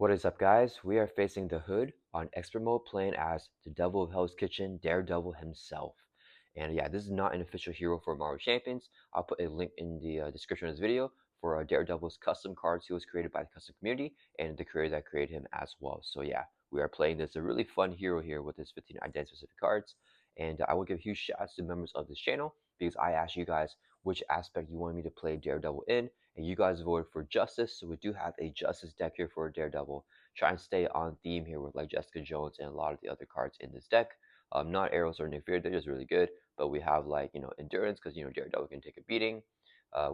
What is up, guys? We are facing the Hood on expert mode, playing as the Devil of Hell's Kitchen, Daredevil himself. And yeah, this is not an official hero for Marvel Champions. I'll put a link in the description of this video for Daredevil's custom cards. He was created by the custom community and the creator that created him as well. So yeah, we are playing this a really fun hero here with his 15 identity specific cards. And I will give huge shouts to members of this channel because I asked you guys which aspect you wanted me to play Daredevil in, and you guys voted for Justice, so we do have a Justice deck here for Daredevil. Try and stay on theme here with like Jessica Jones and a lot of the other cards in this deck. Not Arrows or Nick Fury, they're just really good, but we have like, Endurance, because, Daredevil can take a beating. I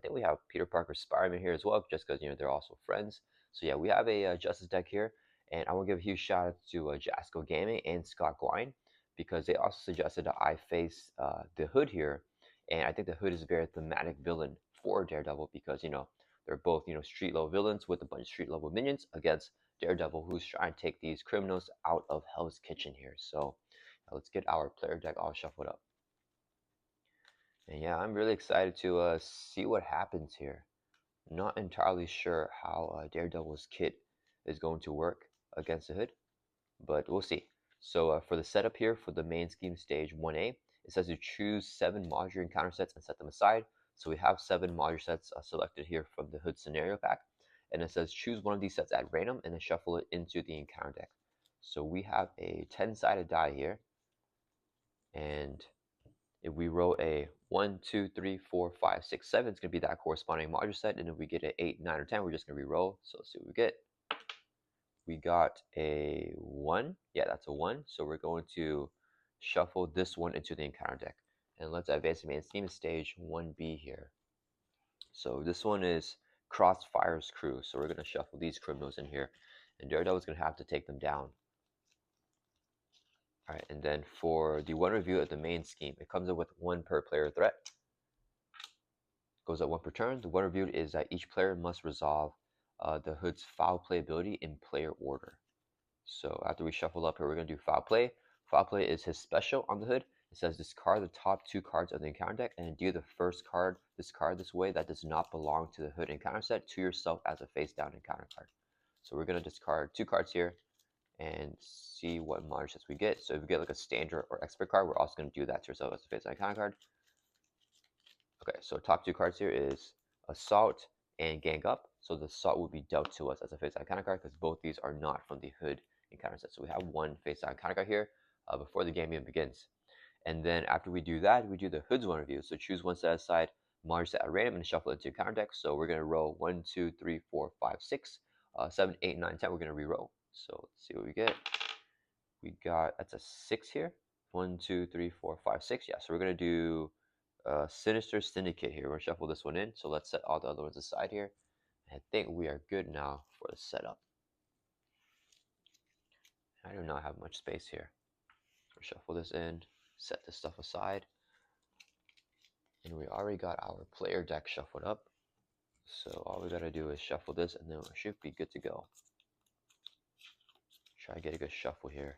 think we have Peter Parker, Spider-Man here as well, just because, they're also friends. So yeah, we have a Justice deck here, and I want to give a huge shout out to Jasco Gaming and Scott Gwine, because they also suggested that I face the Hood here, and I think the Hood is a very thematic villain for Daredevil because, they're both, street level villains with a bunch of street level minions against Daredevil, who's trying to take these criminals out of Hell's Kitchen here. So let's get our player deck all shuffled up. And yeah, I'm really excited to see what happens here. Not entirely sure how Daredevil's kit is going to work against the Hood, but we'll see. So for the setup here for the main scheme stage 1A, it says to choose 7 modular encounter sets and set them aside. So we have 7 modular sets selected here from the Hood scenario pack, and it says choose one of these sets at random and then shuffle it into the encounter deck. So we have a 10-sided die here, and if we roll a 1, 2, 3, 4, 5, 6, 7, it's going to be that corresponding modular set, and if we get an 8, 9, or 10, we're just going to re-roll. So let's see what we get. We got a 1. Yeah, that's a 1. So we're going to shuffle this one into the encounter deck. And let's advance the main scheme stage 1B here. So this one is Crossfire's crew. So we're going to shuffle these criminals in here, and Daredevil's going to have to take them down. All right, and then for the one review of the main scheme, it comes up with 1 per player threat. Goes up 1 per turn. The one reviewed is that each player must resolve the Hood's foul play ability in player order. So after we shuffle up here, we're going to do foul play. Foul play is his special on the Hood. It says discard the top 2 cards of the encounter deck and deal the first card, discard this way that does not belong to the Hood encounter set to yourself as a face down encounter card. So we're going to discard 2 cards here and see what modular sets we get. So if we get like a standard or expert card, we're also going to do that to yourself as a face down encounter card. Okay, so top 2 cards here is Assault and Gang Up. So the Assault will be dealt to us as a face down encounter card because both these are not from the Hood encounter set. So we have 1 face down encounter card here before the game even begins. And then after we do that, we do the Hood's one review. So choose 1 set aside, modular set at random, and shuffle it into encounter deck. So we're going to roll 1, 2, 3, 4, 5, 6, 7, 8, 9, 10. We're going to re-roll. So let's see what we get. We got, that's a 6 here. 1, 2, 3, 4, 5, 6. Yeah, so we're going to do Sinister Syndicate here. We're going to shuffle this one in. So let's set all the other ones aside here. I think we are good now for the setup. I do not have much space here. So shuffle this in, set this stuff aside. And we already got our player deck shuffled up. So all we got to do is shuffle this, and then we should be good to go. Try to get a good shuffle here.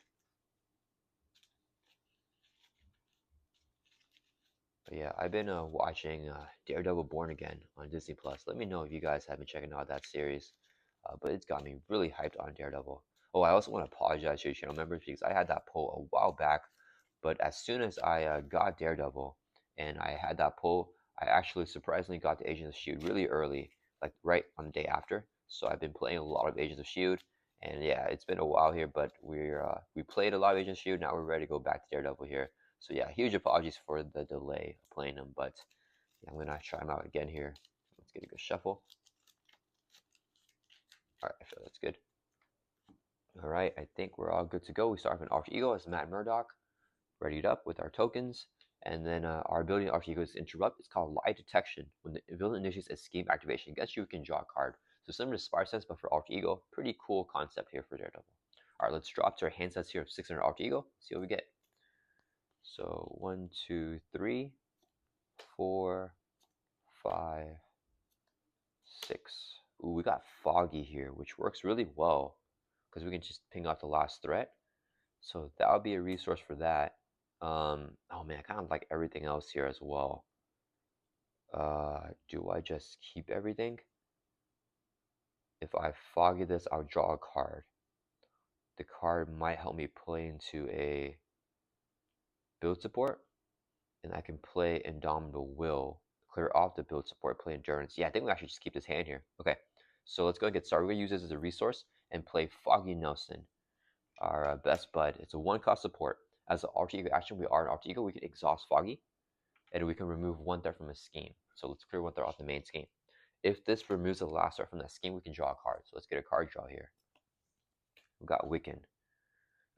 But yeah, I've been watching Daredevil Born Again on Disney Plus. Let me know if you guys have been checking out that series. But it's got me really hyped on Daredevil. Oh, I also want to apologize to your channel members because I had that poll a while back. But as soon as I got Daredevil and I had that poll, I actually surprisingly got the Agents of S.H.I.E.L.D. really early, like right on the day after. So I've been playing a lot of Agents of S.H.I.E.L.D. And yeah, it's been a while here, but we played a lot of Agents of S.H.I.E.L.D. Now we're ready to go back to Daredevil here. So yeah, huge apologies for the delay of playing them, but yeah, I'm gonna try them out again here. Let's get a good shuffle. All right, I feel that's good. All right, I think we're all good to go. We start with an Alter Ego as Matt Murdock, readied up with our tokens, and then our ability in Alter Ego is Interrupt. It's called Lie Detection. When the villain initiates a scheme activation against you, you can draw a card. So similar to Spire Sense, but for Alter Ego. Pretty cool concept here for Daredevil. All right, let's drop to our hand sets here of 600 Alter Ego. See what we get. So 1, 2, 3, 4, 5, 6. Ooh, we got Foggy here, which works really well because we can just ping off the last threat. So that would be a resource for that. Oh man, I kind of like everything else here as well. Do I just keep everything? If I foggy this, I'll draw a card. The card might help me play into a build support, and I can play Indomitable Will, clear off the build support, play Endurance. Yeah, I think we actually just keep this hand here. Okay, so let's go and get started. We're going to use this as a resource and play Foggy Nelson, our best bud. It's a 1-cost support. As an alter ego action, we are an alter ego. We can exhaust Foggy, and we can remove 1 threat from a scheme. So let's clear 1 threat off the main scheme. If this removes the last threat from that scheme, we can draw a card. So let's get a card draw here. We've got Wiccan.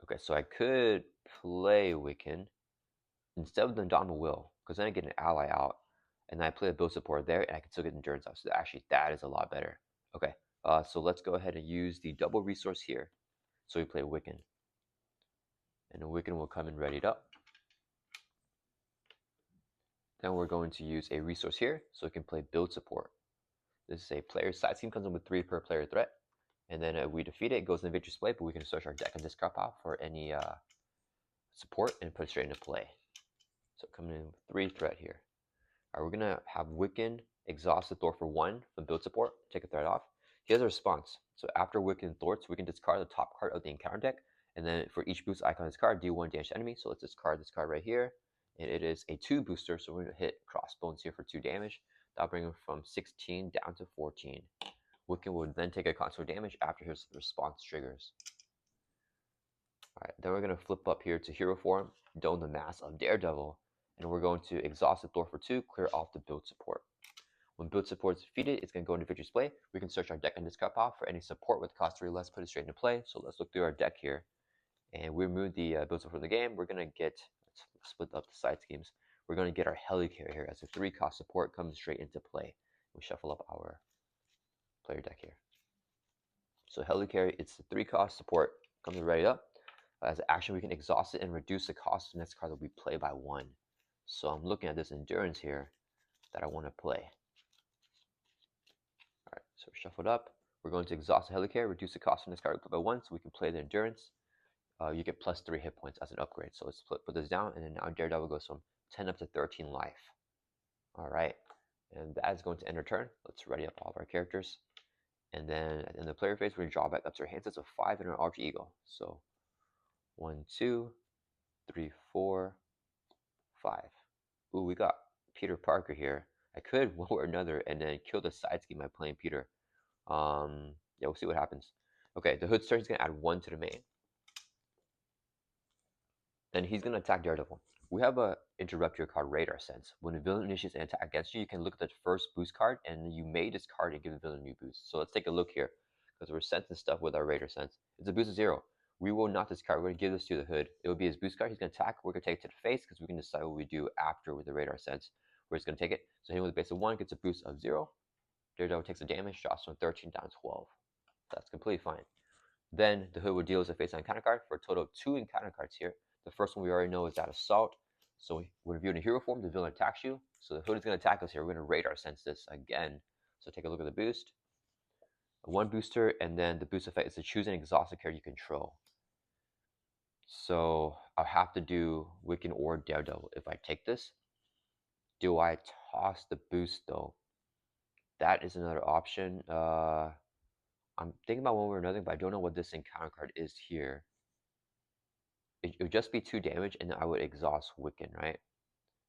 Okay, so I could play Wiccan instead of the Indomitable Will, because then I get an ally out, and then I play a build support there, and I can still get endurance out. So actually, that is a lot better. Okay, so let's go ahead and use the double resource here. So we play Wiccan, and the Wiccan will come in readied up. Then we're going to use a resource here, so we can play build support. This is a player side scheme, comes in with 3 per player threat, and then we defeat it. It goes in the victory display, but we can search our deck and discard pile for any support and put it straight into play. So coming in with 3 threat here. All right, we're gonna have Wiccan exhaust the Thor for 1 from build support, take a threat off. He has a response. So after Wiccan Thwarts, we can discard the top card of the encounter deck, and then for each boost icon on this card, do 1 damage to enemy. So let's discard this card right here, and it is a 2 booster, so we're gonna hit Crossbones here for 2 damage. That'll bring him from 16 down to 14. Wiccan will then take a console damage after his response triggers. Alright, then we're going to flip up here to hero form, don the mask of Daredevil, and we're going to exhaust the Thor for 2, clear off the build support. When build support is defeated, it's going to go into victory display. We can search our deck and discard pile for any support with cost 3 less, put it straight into play. So let's look through our deck here, and we remove the build support from the game. We're going to get, let's split up the side schemes. We're going to get our Helicarrier here as a 3-cost support comes straight into play. We shuffle up our player deck here. So Helicarrier, it's the 3-cost support, comes ready up. As an action, we can exhaust it and reduce the cost of the next card that we play by 1. So I'm looking at this endurance here that I want to play. Alright, so we're shuffled up. We're going to exhaust the Helicarrier, reduce the cost of the next card we play by 1, so we can play the endurance. You get plus 3 hit points as an upgrade. So let's put this down, and then now Daredevil goes from 10 up to 13 life. Alright, and that is going to end our turn. Let's ready up all of our characters. And then in the player phase, we're going to draw back up to our hand sets of 5 in our alter ego. So 1, 2, 3, 4, 5. Ooh, we got Peter Parker here. I could one or another and then kill the side scheme by playing Peter. Yeah, we'll see what happens. Okay, the Hood Search is going to add 1 to the main. Then he's going to attack Daredevil. We have a interrupt your card Radar Sense. When a villain initiates an attack against you, you can look at the first boost card and you may discard and give the villain a new boost. So let's take a look here because we're sensing stuff with our Radar Sense. It's a boost of 0. We will not discard. We're going to give this to the Hood. It will be his boost card. He's going to attack. We're going to take it to the face because we can decide what we do after with the Radar Sense. We're just going to take it. So him with a base of 1 gets a boost of 0. Daredevil takes a damage, drops from 13 down to 12. That's completely fine. Then the Hood will deal as a face on encounter card for a total of 2 encounter cards here. The first one we already know is that Assault. So when viewed in hero form, the villain attacks you. So the Hood is going to attack us here. We're going to Radar Sense this again. So take a look at the boost. 1 booster, and then the boost effect is to choose an exhausted character you control. So I'll have to do Wiccan or Daredevil if I take this. Do I toss the boost though? That is another option. I'm thinking about one way or another, but I don't know what this encounter card is here. It would just be 2 damage, and then I would exhaust Wiccan, right?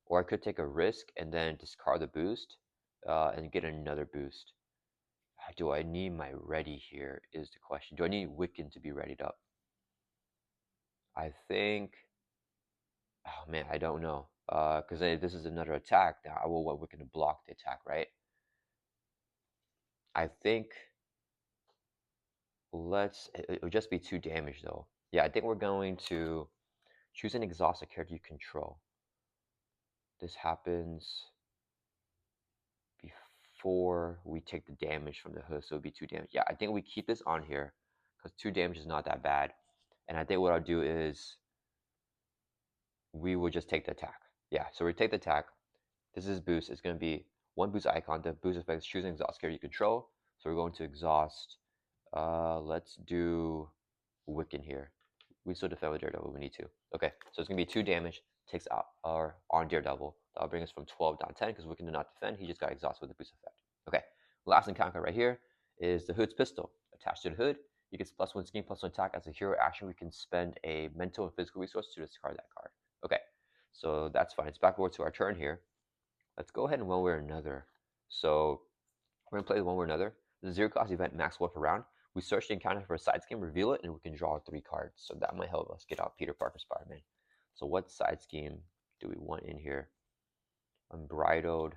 Or I could take a risk and then discard the boost and get another boost. Do I need my ready here is the question. Do I need Wiccan to be readied up? I think, oh man, I don't know. Because this is another attack. Now I will want Wiccan to block the attack, right? I think it would just be 2 damage though. Yeah, I think we're going to choose an exhausted character you control. This happens before we take the damage from the Hood, so it would be 2 damage. Yeah, I think we keep this on here because 2 damage is not that bad. And I think what I'll do is we will just take the attack. Yeah, so we take the attack. This is boost. It's going to be 1 boost icon. The boost effect is choosing exhaust character you control. So we're going to exhaust. Let's do Wiccan here. We still defend with Daredevil if we need to. Okay, so it's going to be 2 damage. Takes out our on Daredevil. That'll bring us from 12 down 10 because Wiccan did not defend. He just got exhausted with the boost effect. Okay, last encounter right here. is the Hood's Pistol. Attached to the Hood, you get +1 scheme, +1 attack. As a hero action, we can spend a mental and physical resource to discard that card. Okay, so that's fine. It's back over to our turn here. Let's go ahead and one way or another. So we're gonna play one way or another. The 0-cost event, max wolf around. We search the encounter for a side scheme, reveal it, and we can draw 3 cards. So that might help us get out Peter Parker Spider-Man. So what side scheme do we want in here? Unbridled.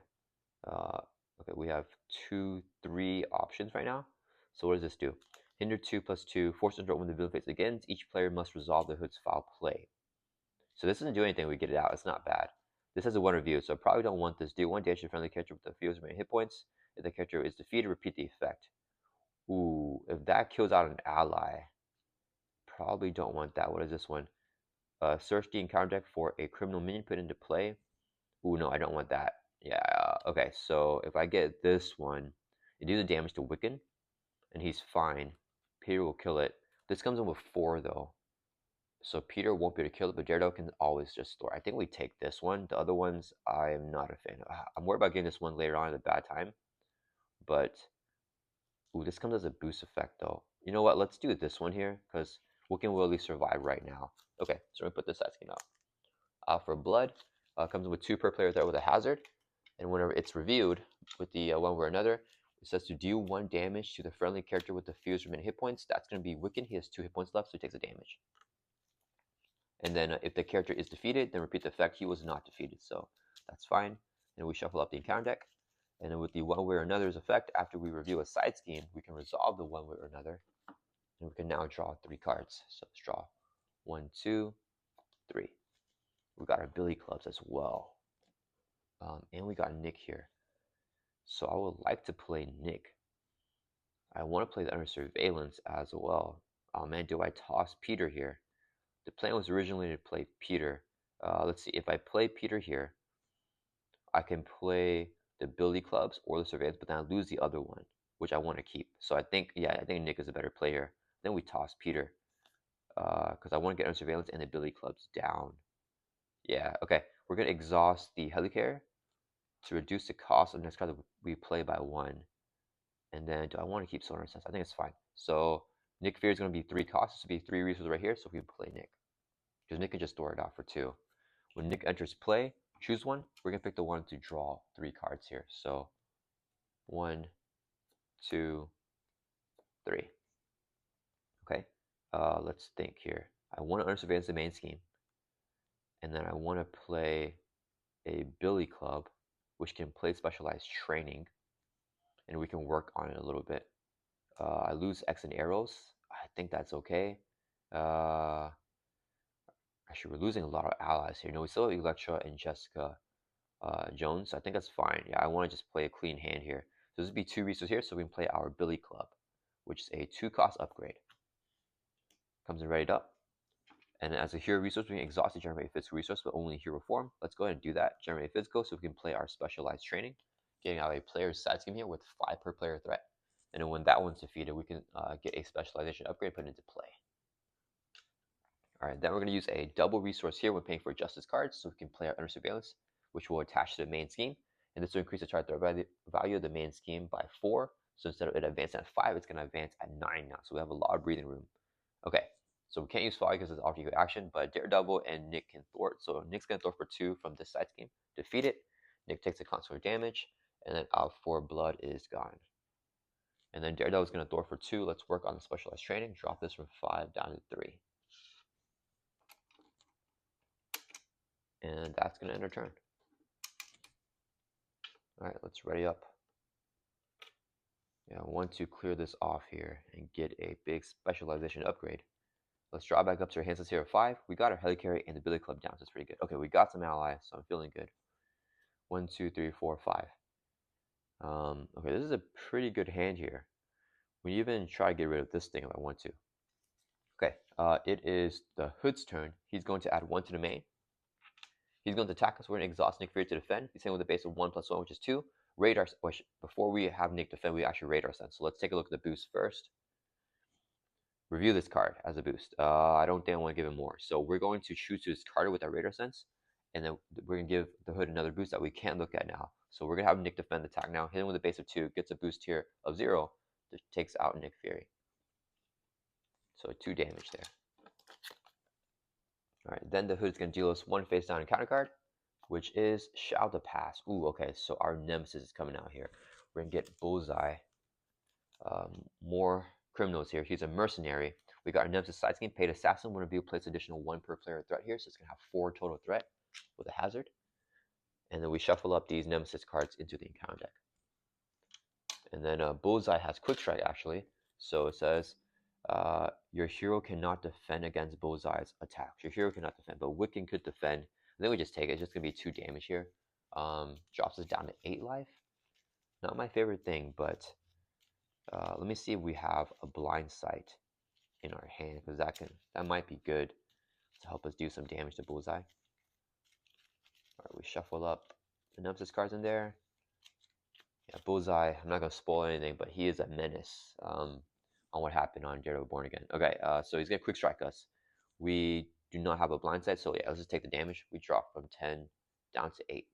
Okay, we have 2, 3 options right now. So what does this do? Hinder 2/2, force control when the villain face again. Each player must resolve the Hood's foul play. So this doesn't do anything. We get it out. It's not bad. This has a 1 review, so I probably don't want this. Do 1 damage to a friendly character with the fewest remaining hit points. If the character is defeated, repeat the effect. Ooh, if that kills out an ally, probably don't want that. What is this one? Search the encounter deck for a criminal minion put into play. Ooh, no, I don't want that. Yeah, okay, so if I get this one, it deals the damage to Wiccan, and he's fine. Peter will kill it. This comes in with 4, though. So Peter won't be able to kill it, but Daredevil can always just store. I think we take this one. The other ones, I am not a fan of. I'm worried about getting this one later on at a bad time. But, ooh, this comes as a boost effect, though. You know what? Let's do this one here, because Wiccan will at least survive right now. Okay, so we're going to put this side scheme out. For blood, comes with 2 per player there with a hazard. And whenever it's reviewed with the one way or another, it says to deal 1 damage to the friendly character with the fewest remaining hit points. That's going to be Wiccan. He has 2 hit points left, so he takes a damage. And then if the character is defeated, then repeat the effect. He was not defeated, so that's fine. And we shuffle up the encounter deck. And then with the one way or another's effect, after we review a side scheme, we can resolve the one way or another. And we can now draw 3 cards. So let's draw 1, 2, 3. We got our Billy Clubs as well. And we got Nick here. So I would like to play Nick. I want to play the Under Surveillance as well. Oh man, do I toss Peter here? The plan was originally to play Peter. Let's see, if I play Peter here, I can play the Billy Clubs or the Surveillance, but then I lose the other one, which I want to keep. So I think, yeah, I think Nick is a better player. Then we toss Peter, because I want to get on Surveillance and the Billy Clubs down. Yeah, okay. We're going to exhaust the Helicarrier to reduce the cost of the next card that we play by 1. And then, do I want to keep Solar Sense? I think it's fine. So Nick Fear is going to be 3 costs. This will be 3 resources right here, so we can play Nick. Because Nick can just store it out for 2. When Nick enters play, choose one. We're going to pick the one to draw 3 cards here. So 1, 2, 3. Okay, let's think here. I want to Under Surveillance the main scheme. And then I want to play a Billy Club, which can play Specialized Training. And we can work on it a little bit. I lose X and arrows. I think that's okay. Actually, we're losing a lot of allies here. No, we still have Elektra and Jessica Jones. So I think that's fine. Yeah, I want to just play a clean hand here. So this would be 2 resources here, so we can play our Billy Club, which is a 2-cost upgrade. Comes in ready up. And as a hero resource, we can exhaust the generate physical resource, but only in hero form. Let's go ahead and do that. Generate physical, so we can play our Specialized Training, getting out a player's side scheme here with 5 per player threat. And then when that one's defeated, we can get a Specialization upgrade put into play. All right, then we're going to use a double resource here when paying for Justice cards, so we can play our Under Surveillance, which will attach to the main scheme. And this will increase the target value of the main scheme by 4. So instead of it advancing at 5, it's going to advance at 9 now. So we have a lot of breathing room. Okay, so we can't use Fog because it's off to action, but Daredevil and Nick can thwart. So Nick's going to thwart for 2 from this side scheme. Defeat it. Nick takes a constant damage, and then out 4 blood is gone. And then Daredevil is going to thwart for 2. Let's work on the Specialized Training. Drop this from 5 down to 3. And that's going to end our turn. All right, let's ready up. Yeah, I want to clear this off here and get a big Specialization upgrade. Let's draw back up to our hand sets here at 5. We got our Helicarrier and the Billy Club down, so it's pretty good. Okay, we got some allies, so I'm feeling good. 1, 2, 3, 4, 5. Okay, this is a pretty good hand here. We even try to get rid of this thing if I want to. Okay, it is the Hood's turn. He's going to add 1 to the main. He's going to attack us. We're going to exhaust Nick Fear to defend. He's hitting with a base of 1+1, which is 2. Raid our, before we have Nick defend, we actually raid our sense. So let's take a look at the boost first. Review this card as a boost. I don't think I want to give him more. So we're going to choose to discard it with our Radar Sense. And then we're going to give the Hood another boost that we can't look at now. So we're going to have Nick defend the attack now. Hit him with a base of 2. Gets a boost here of 0. Just takes out Nick Fury. So 2 damage there. Alright, then the Hood's going to deal us 1 face down encounter card, which is Shall the Pass. Ooh, okay, so our nemesis is coming out here. We're going to get Bullseye. More criminals here. He's a mercenary. We got our nemesis side scheme. Paid Assassin. When reveal, place additional 1 per player threat here, so it's going to have 4 total threat with a hazard. And then we shuffle up these nemesis cards into the encounter deck. And then Bullseye has Quick Strike, actually. So it says, your hero cannot defend against Bullseye's attacks. Your hero cannot defend, but Wiccan could defend. And then we just take it. It's just going to be 2 damage here. Drops us down to 8 life. Not my favorite thing, but let me see if we have a blind sight in our hand, because that might be good to help us do some damage to Bullseye. Alright, we shuffle up the nemesis cards in there. Yeah, Bullseye, I'm not going to spoil anything, but he is a menace on what happened on Daredevil Born Again. Okay, so he's going to quick strike us. We do not have a blind sight, so yeah, let's just take the damage. We drop from 10 down to 8.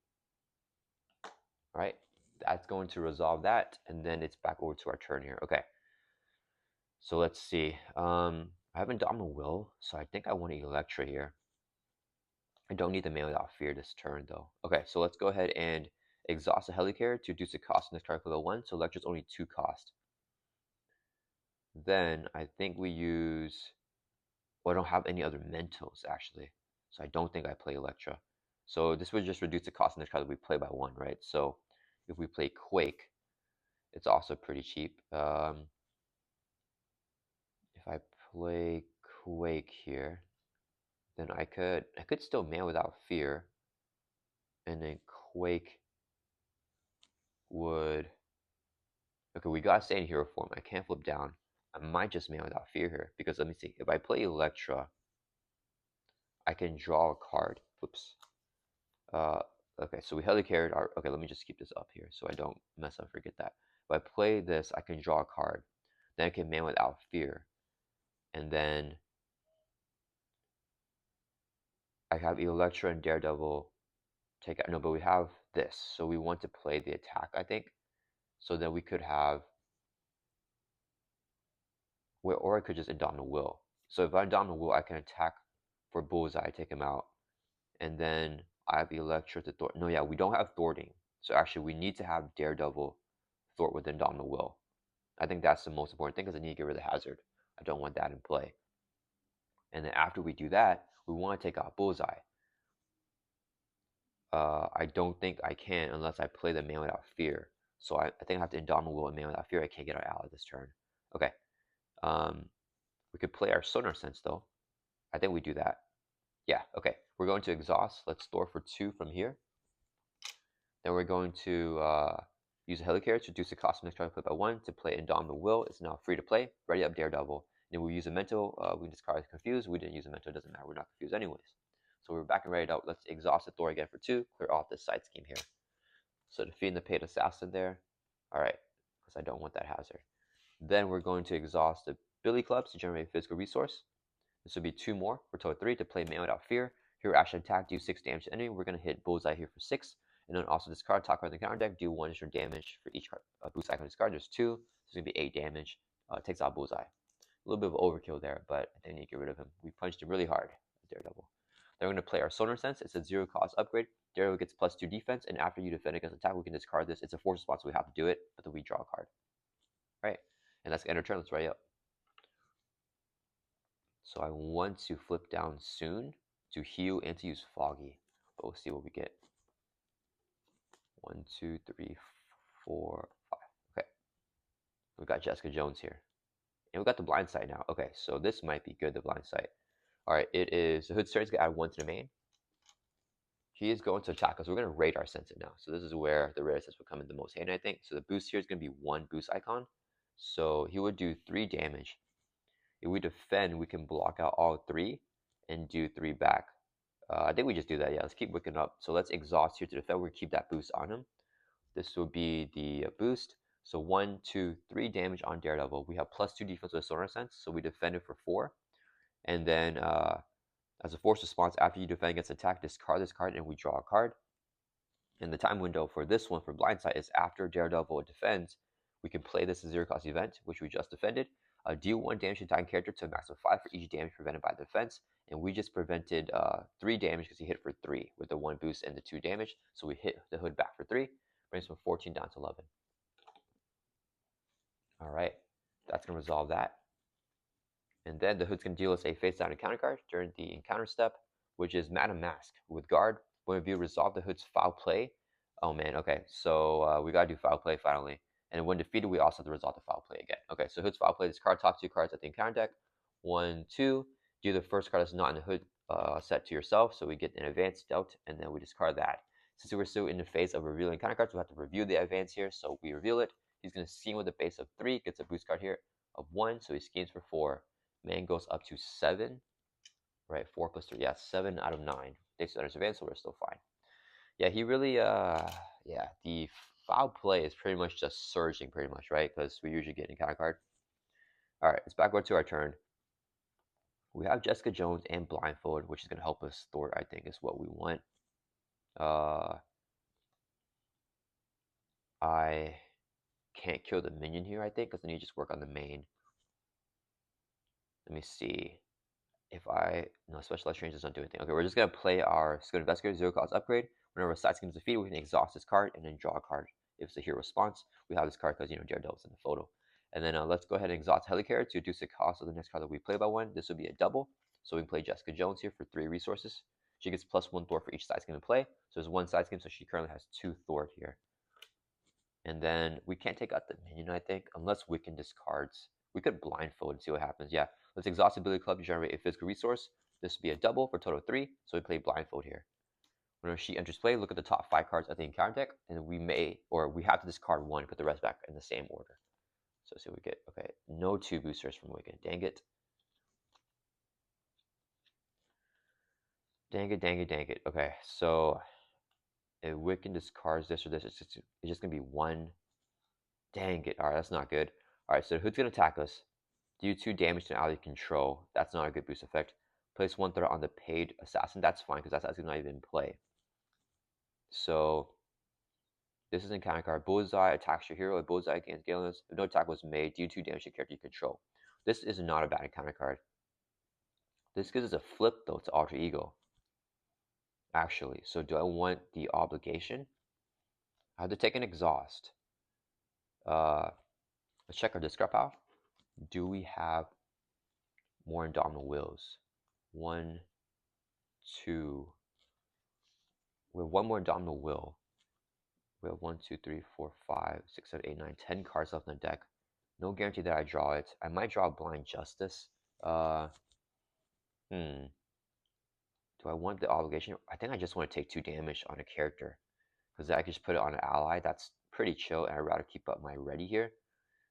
Alright, that's going to resolve that, and then it's back over to our turn here. Okay, so let's see. I have Indomitable Will, so I think I want to Electra here. I don't need the Man Without Fear this turn, though. Okay, so let's go ahead and exhaust the Helicarrier to reduce the cost in this card below 1, so Electra's only 2 cost. Then I think we use... Well, I don't have any other mentals, actually, so I don't think I play Electra. So this would just reduce the cost in this card that we play by 1, right? So if we play Quake, it's also pretty cheap. If I play Quake here, then I could still Man Without Fear, and then Quake would... Okay, we gotta stay in hero form. I can't flip down. I might just Man Without Fear here, because let me see. If I play Electra, I can draw a card. Whoops. Okay, so we helicarried our... Okay, let me just keep this up here so I don't mess up and forget that. If I play this, I can draw a card. Then I can Man Without Fear. And then I have Electra and Daredevil take out... No, but we have this. So we want to play the attack, I think. So then we could have... Or I could just Indomitable Will. So if I Indomitable Will, I can attack for Bullseye, take him out. And then I have Electra to thwart. No, yeah, we don't have thwarting. So actually, we need to have Daredevil thwart with Indomitable Will. I think that's the most important thing, because I need to get rid of the hazard. I don't want that in play. And then after we do that, we want to take out Bullseye. I don't think I can unless I play the Man Without Fear. So I think I have to Indomitable Will and Man Without Fear. I can't get our ally this turn. Okay. We could play our Sonar Sense, though. I think we do that. Yeah, okay. We're going to exhaust. Let's store for 2 from here. Then we're going to use a Helicarrier to reduce the cost of next turn play by 1 to play Indomitable Will. It's now free to play. Ready up Daredevil. Then we use a mental. We discard Confused. We didn't use a mental. It doesn't matter. We're not confused anyways. So we're back and ready up. Let's exhaust the Thor again for 2. Clear off this side scheme here. So defeating the Paid Assassin there. Alright, because I don't want that hazard. Then we're going to exhaust the Billy Clubs to generate a physical resource. This would be 2 more for total 3 to play Man Without Fear. Here, action attack, do 6 damage to enemy. We're going to hit Bullseye here for 6. And then also discard top card in the counter deck, do 1 extra damage for each card. Boost icon discard, there's 2. So it's going to be 8 damage. Takes out Bullseye. A little bit of overkill there, but I think I need to get rid of him. We punched him really hard, Daredevil. Then we're going to play our Sonar Sense. It's a 0 cost upgrade. Daredevil gets +2 defense, and after you defend against attack, we can discard this. It's a force response, so we have to do it, but then we draw a card. Right? And that's end of turn. Let's ready up. So I want to flip down soon to heal and to use Foggy. But we'll see what we get. 1, 2, 3, 4, 5. Okay. We got Jessica Jones here. And we got the blind sight now. Okay, so this might be good, the blind sight. Alright, it is the Hood's turn. He's going to add 1 to the main. He is going to attack us. We're going to radar sense it now. So this is where the radar sense will come in the most handy, I think. So the boost here is going to be 1 boost icon. So he would do 3 damage. If we defend, we can block out all 3 and do 3 back. I think we just do that. Yeah, let's keep wicking up. So let's exhaust here to defend. We're going to keep that boost on him. This will be the boost. So 1, 2, 3 damage on Daredevil. We have +2 defense with a Sonar Sense, so we defend it for 4. And then as a force response, after you defend against attack, discard this card and we draw a card. And the time window for this one, for Blindside, is after Daredevil defends, we can play this as a 0-cost event, which we just defended. Deal 1 damage to attacking character to a max of 5 for each damage prevented by the defense. And we just prevented 3 damage because he hit for 3 with the 1 boost and the 2 damage. So we hit the hood back for 3, brings from 14 down to 11. All right, that's going to resolve that. And then the hood's going to deal us a face down encounter card during the encounter step, which is Madam Mask. With guard, when we resolve the hood's foul play. Oh man, okay, so we got to do foul play finally. And when defeated, we also have to resolve the foul play again. Okay, so hood's foul play, this card, top 2 cards at the encounter deck. 1, 2. Do the first card that's not in the hood set to yourself, so we get an advance dealt, and then we discard that. Since we're still in the phase of revealing encounter cards, we have to review the advance here, so we reveal it. He's going to scheme with a base of 3, gets a boost card here of 1, so he schemes for 4. Man goes up to 7, right? 4 plus 3, yeah, 7 out of 9. Takes another advance, so we're still fine. Yeah, he really, yeah, the foul play is pretty much just surging, pretty much, right? Because we usually get an encounter card. All right, it's backward to our turn. We have Jessica Jones and Blindfold, which is going to help us thwart, I think, is what we want. I can't kill the minion here, I think, because then you just work on the main. Let me see. If no, specialized range does not do anything. Okay, we're just going to play our Skilled Investigator 0-cost upgrade. Whenever a side scheme is defeated, we can exhaust this card and then draw a card. If it's a hero response, we have this card because, Daredevil's in the photo. And then let's go ahead and exhaust Helicarrier to reduce the cost of the next card that we play by 1. This would be a double. So we can play Jessica Jones here for 3 resources. She gets +1 Thwart for each side scheme to play. So there's 1 side scheme, so she currently has 2 Thwart here. And then we can't take out the minion, I think, unless Wiccan discards. We could Blindfold and see what happens. Yeah, let's exhaust Ability Club to generate a physical resource. This would be a double for a total of 3, so we play Blindfold here. Whenever she enters play, look at the top 5 cards at the encounter deck, and we have to discard 1, put the rest back in the same order. So see what we get. Okay, no 2 boosters from Wiccan. Dang it. Dang it, dang it, dang it. Okay, so if Wiccan discards this or this, it's just going to be 1. Dang it. Alright, that's not good. Alright, so who's going to attack us? Do 2 damage to an ally control. That's not a good boost effect. Place 1 threat on the paid assassin. That's fine, because that's actually not even in play. So, this is an encounter card. Bullseye attacks your hero. A bullseye against Galenus. If no attack was made, do 2 damage to character you control. This is not a bad encounter card. This gives us a flip, though, to Alter Ego. Actually, so do I want the obligation? I have to take an exhaust. Let's check our discard pile. Do we have more Indomitable Wills? 1, 2. We have 1 more Indomitable Will. We have 1, 2, 3, 4, 5, 6, 7, 8, 9, 10 cards left in the deck. No guarantee that I draw it. I might draw Blind Justice. Do I want the obligation? I think I just want to take 2 damage on a character, because I can just put it on an ally. That's pretty chill, and I'd rather keep up my ready here.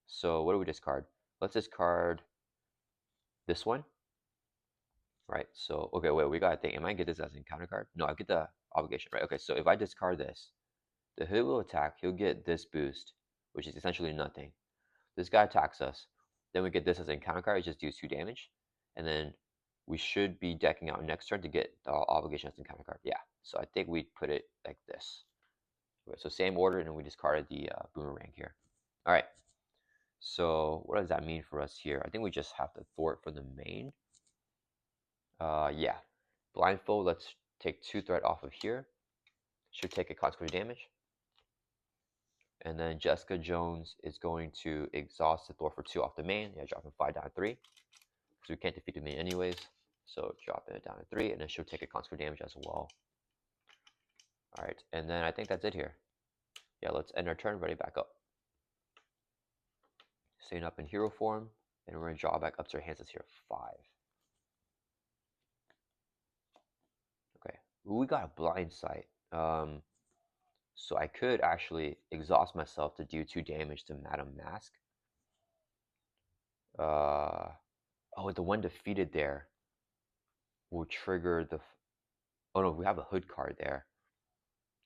So what do we discard? Let's discard this one. Right, so, okay, wait, we gotta think. Am I gonna get this as an encounter card? No, I get the obligation, right? Okay, so if I discard this, the hood will attack. He'll get this boost, which is essentially nothing. This guy attacks us. Then we get this as an encounter card. It just deals 2 damage. And then we should be decking out next turn to get the obligation as an encounter card. Yeah, so I think we put it like this. Okay, so same order, and then we discarded the boomerang here. All right, so what does that mean for us here? I think we just have to thwart for the main. Yeah. Blindfold, let's take 2 threat off of here. Should take a consequence damage. And then Jessica Jones is going to exhaust the thwart for 2 off the main. Yeah, dropping 5 down to 3. Because we can't defeat the main anyways. So dropping it down to 3, and then she'll take a consequence damage as well. Alright, and then I think that's it here. Yeah, let's end our turn, ready back up. Staying up in hero form, and we're going to draw back up to our hands. That's here 5. Okay, we got a blind sight. So I could actually exhaust myself to do 2 damage to Madam Mask. Oh, the one defeated there will trigger the... Oh no, we have a hood card there.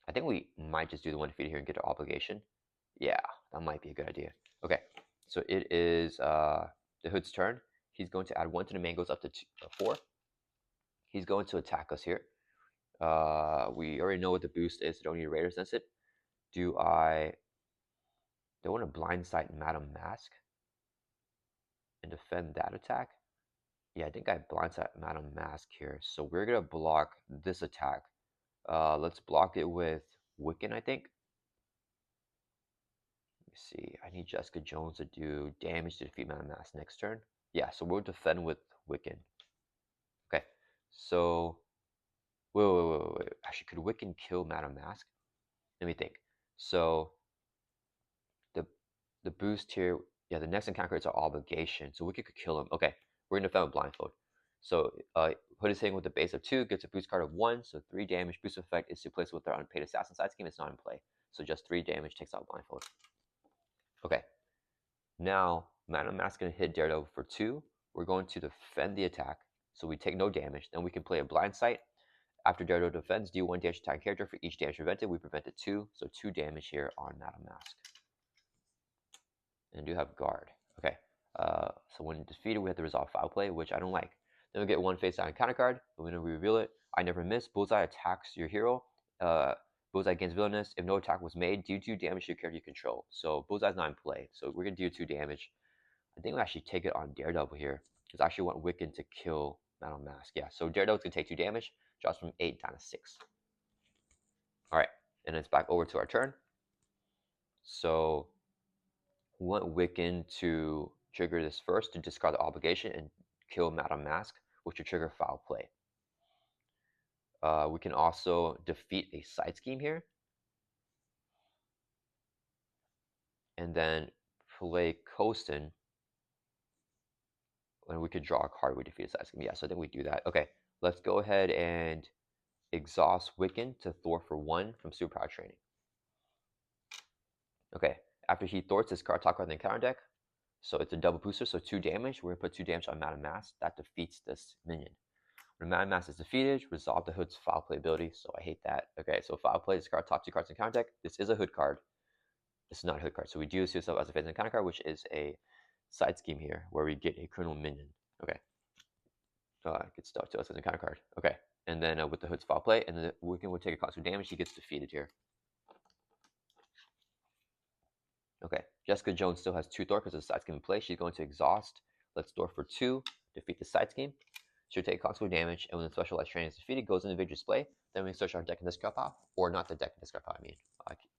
I think we might just do the one defeated here and get an obligation. Yeah, that might be a good idea. Okay, so it is the hood's turn. He's going to add 1 to the main, goes up to 4. He's going to attack us here. We already know what the boost is, so don't need to Raider sense it. Do I They want to blindside Madame Mask and defend that attack. Yeah, I think I blindside Madame Mask here. So we're gonna block this attack. Let's block it with Wiccan, I think. Let me see. I need Jessica Jones to do damage to defeat Madame Mask next turn. Yeah, so we'll defend with Wiccan. Okay. So wait. Actually, could Wiccan kill Madame Mask? Let me think. So the the boost here, yeah, the next encounter is our obligation. So Wiccan could kill him. Okay, we're gonna defend with blindfold. So Hood is hitting with the base of 2, gets a boost card of 1, so 3 damage. Boost effect is to place with their unpaid assassin side scheme. It's not in play. So just 3 damage takes out blindfold. Okay. Now Madame Mask gonna hit Daredevil for 2. We're going to defend the attack. So we take no damage. Then we can play a blind sight. After Daredevil defends, do 1 damage to attack character. For each damage prevented, we prevented 2. So 2 damage here on Madame Mask. And do have guard. Okay. So when defeated, we have to resolve foul play, which I don't like. Then we get 1 face down counter card. We're gonna reveal it. I never miss. Bullseye attacks your hero. Bullseye gains villainous. If no attack was made, do 2 damage to your character you control. So Bullseye's not in play. So we're gonna do 2 damage. I think we actually take it on Daredevil here, because I actually want Wiccan to kill Madame Mask. Yeah. So Daredevil's gonna take 2 damage. Drops from 8 down to 6. All right, and it's back over to our turn. So we want Wiccan to trigger this first to discard the obligation and kill Madame Mask, which will trigger foul play. We can also defeat a side scheme here, and then play Coastin, and we could draw a card. We defeat a side scheme. Yeah, so I think we do that. Okay, let's go ahead and exhaust Wiccan to Thor for 1 from Superpower Training. Okay, after he thwarts his card, top card in the counter deck. So it's a double booster, so 2 damage. We're gonna put 2 damage on Madame Mask. That defeats this minion. When Madame Mask is defeated, resolve the Hood's foul play ability. So I hate that. Okay, so foul play, discard top 2 cards in counter deck. This is a Hood card. This is not a Hood card. So we do see ourselves as a face in the counter card, which is a side scheme here, where we get a criminal minion. Okay. Get stuff to us as a counter card. Okay. And then with the Hood's foul play, and then Wiccan will take a constant damage. He gets defeated here. Okay. Jessica Jones still has 2 Thor because of the side scheme in play. She's going to exhaust. Let's Thor for 2. Defeat the side scheme. She'll take constant damage, and when the specialized training is defeated, goes into victory display. Then we search our deck and discard pile, or not the deck and discard pile. I mean,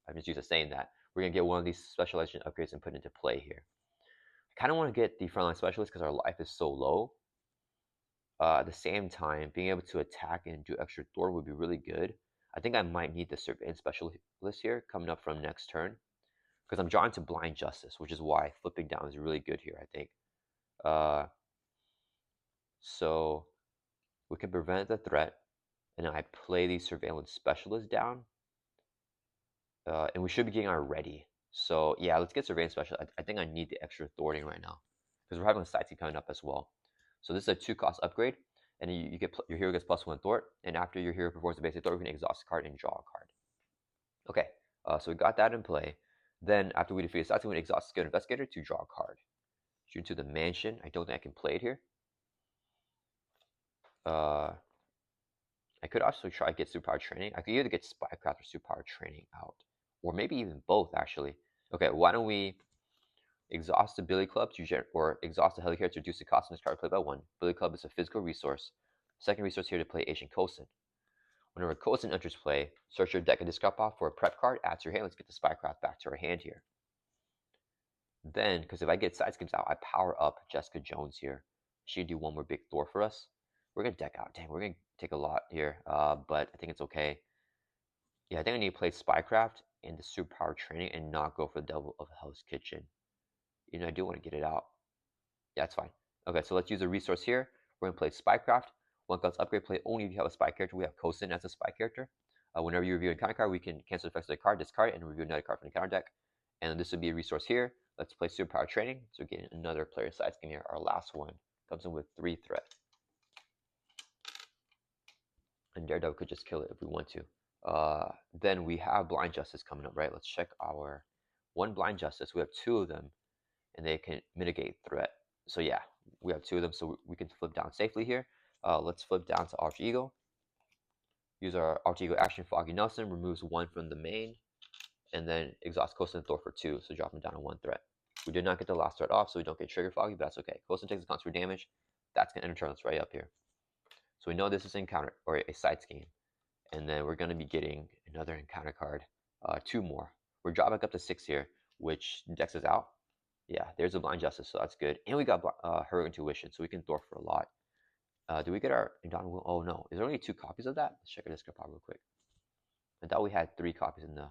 I'm just used to saying that. We're gonna get one of these specialization upgrades and put into play here. I kind of want to get the frontline specialist because our life is so low. At the same time, being able to attack and do extra Thor would be really good. I think I might need the surveillance specialist here coming up from next turn, because I'm drawn to blind justice, which is why flipping down is really good here, I think. So we can prevent the threat, and then I play the surveillance specialist down, and we should be getting our ready. So yeah, let's get surveillance specialist. I think I need the extra thwarting right now, because we're having a side team coming up as well. So this is a 2-cost upgrade, and you get your hero gets +1 thwart, and after your hero performs a basic thwart, we can exhaust a card and draw a card. Okay, so we got that in play. Then after we defeat a side team, we exhaust Skilled Investigator to draw a card. Shoot to the mansion. I don't think I can play it here. I could also try to get Superpower Training. I could either get Spycraft or Superpower Training out, or maybe even both, actually. Okay, why don't we exhaust the Billy Club or exhaust the Helicarrier to reduce the cost of this card played by 1. Billy Club is a physical resource. Second resource here to play Ancient Cosin. Whenever Cosin enters play, search your deck and discard pile for a prep card, add to your hand. Let's get the Spycraft back to our hand here. Then, because if I get side schemes out, I power up Jessica Jones here. She'd do 1 more big Thor for us. We're going to deck out. Dang, we're going to take a lot here, but I think it's okay. Yeah, I think I need to play Spycraft and the Superpower Training and not go for the Devil of Hell's Kitchen. You know, I do want to get it out. Yeah, that's fine. Okay, so let's use a resource here. We're going to play Spycraft. 1-cost upgrade, play only if you have a spy character. We have Cosin as a spy character. Whenever you review a counter card, we can cancel the effects of the card, discard it, and review another card from the counter deck. And this would be a resource here. Let's play Superpower Training. So getting another player side scheme here. Our last one comes in with 3 threat. And Daredevil could just kill it if we want to. Then we have Blind Justice coming up, right? Let's check our 1 Blind Justice. We have 2 of them, and they can mitigate threat. So yeah, we have 2 of them, so we can flip down safely here. Let's flip down to Alter Ego. Use our Alter Ego action. Foggy Nelson removes 1 from the main. and then exhaust Coastal and Thor for 2, so drop him down to 1 threat. We did not get the last threat off, so we don't get trigger foggy, but that's okay. Coastal takes the contour damage. That's going to enter us right up here. So we know this is an encounter, or a side scheme. And then we're going to be getting another encounter card, 2 more. We're dropping back up to 6 here, which decks us out. Yeah, there's a Blind Justice, so that's good. And we got Heroic Intuition, so we can Thor for a lot. Do we get our Indomitable? Oh no, is there only 2 copies of that? Let's check our discard pile real quick. I thought we had 3 copies in the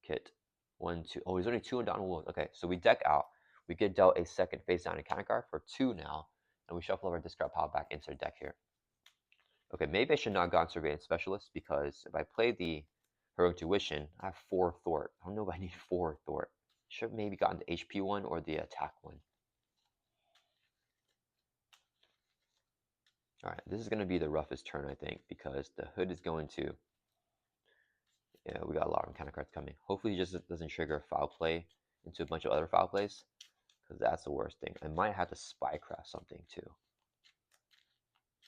kit. 1, 2. Oh, there's only 2 Indomitable. Okay, so we deck out. We get dealt a second face down encounter card for 2 now, and we shuffle our discard pile back into the deck here. Okay, maybe I should not have gone Surveillance Specialist, because if I play the Heroic Tuition, I have 4 Thwart. I don't know if I need 4 Thwart. Should have maybe gotten the HP one or the attack one. Alright, this is going to be the roughest turn, I think, because the hood is going to... Yeah, we got a lot of encounter cards coming. Hopefully he just doesn't trigger foul play into a bunch of other foul plays, because that's the worst thing. I might have to Spycraft something, too.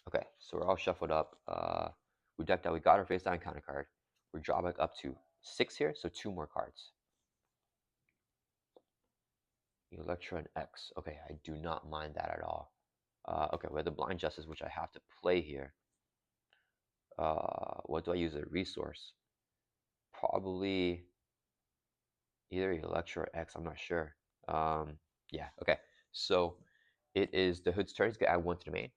Okay, so we're all shuffled up. We decked out. We got our face down encounter card. We're drawing back up to 6 here, so 2 more cards. Electra and X. Okay, I do not mind that at all. Okay, we have the Blind Justice, which I have to play here. What do I use as a resource? Probably either Electra or X. I'm not sure. Yeah, okay. So it is the Hood's turn. He's going to add 1 to the main.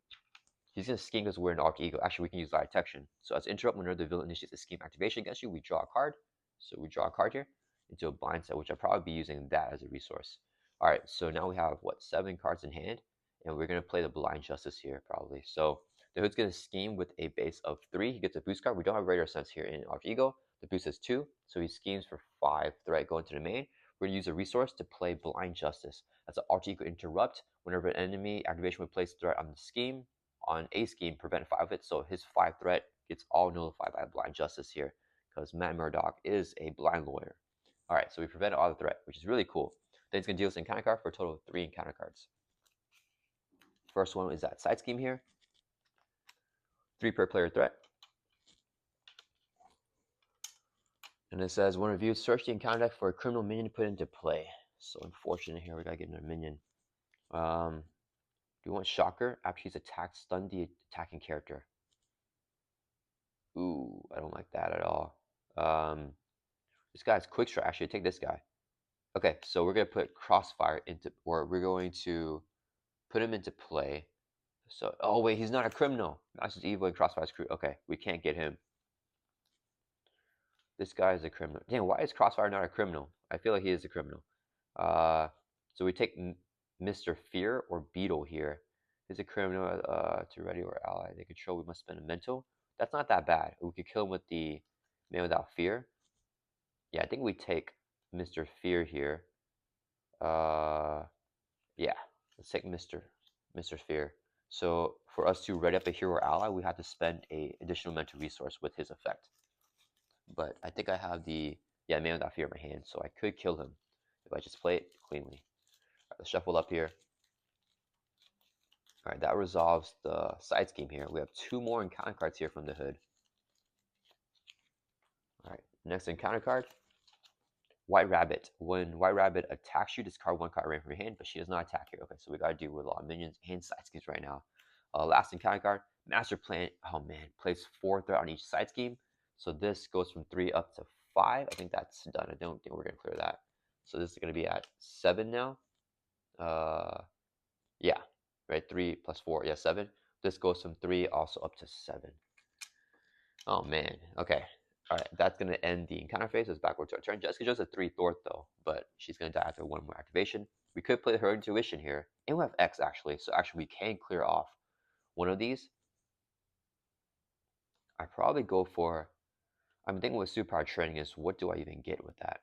He's going to scheme because we're an alter ego. Actually, we can use light detection. So as interrupt, whenever the villain initiates a scheme activation against you, we draw a card. So we draw a card here into a blind set, which I'll probably be using that as a resource. All right, so now we have, what, 7 cards in hand, and we're going to play the Blind Justice here, probably. So the Hood's going to scheme with a base of 3. He gets a boost card. We don't have Radar Sense here in Alter Ego. The boost is 2, so he schemes for 5 threat going to the main. We're going to use a resource to play Blind Justice. That's an Alter Ego Interrupt. Whenever an enemy activation would place threat on the scheme, on a scheme, prevent 5 hits, so his 5 threat gets all nullified by Blind Justice here, because Matt Murdock is a blind lawyer. Alright, so we prevented all the threat, which is really cool. Then he's going to deal us an encounter card for a total of 3 encounter cards. First one is that side scheme here. 3 per player threat. And it says, when reviewed, search the encounter deck for a criminal minion to put into play. So unfortunate here, we gotta get another minion. Do you want Shocker? After he's attacked, stun the attacking character. Ooh, I don't like that at all. This guy's quick strike. Actually, take this guy. Okay, so we're gonna put Crossfire into, or we're going to put him into play. So, oh wait, he's not a criminal. Master's Evil and Crossfire's crew. Okay, we can't get him. This guy is a criminal. Damn, why is Crossfire not a criminal? I feel like he is a criminal. So we take Mr. Fear or Beetle here. He's a criminal to ready or ally they control. We must spend a mental. That's not that bad. We could kill him with the Man Without Fear. Yeah, I think we take Mr. Fear here. Yeah, let's take Mr. Fear. So for us to ready up a hero or ally, we have to spend a additional mental resource with his effect. But I think I have the Man Without Fear in my hand, so I could kill him if I just play it cleanly. All right, let's shuffle up here. All right, that resolves the side scheme here. We have 2 more encounter cards here from the Hood. All right, next encounter card. White Rabbit. When White Rabbit attacks you, discard 1 card right from your hand, but she does not attack here. Okay, so we got to deal with a lot of minions and side schemes right now. Last encounter card, Master Plan. Oh man, plays 4 threat on each side scheme. So this goes from 3 up to 5. I think that's done. I don't think we're going to clear that. So this is going to be at 7 now. Yeah, right, 3 plus 4, yeah, 7. This goes from 3 also up to 7. Oh man, okay. Alright, that's going to end the encounter phase. It's backward to our turn. Jessica just a 3 Thwart though, but she's going to die after 1 more activation. We could play her Intuition here, and we have X actually, so actually we can clear off one of these. I probably go for, I'm thinking with superpower training is, what do I even get with that?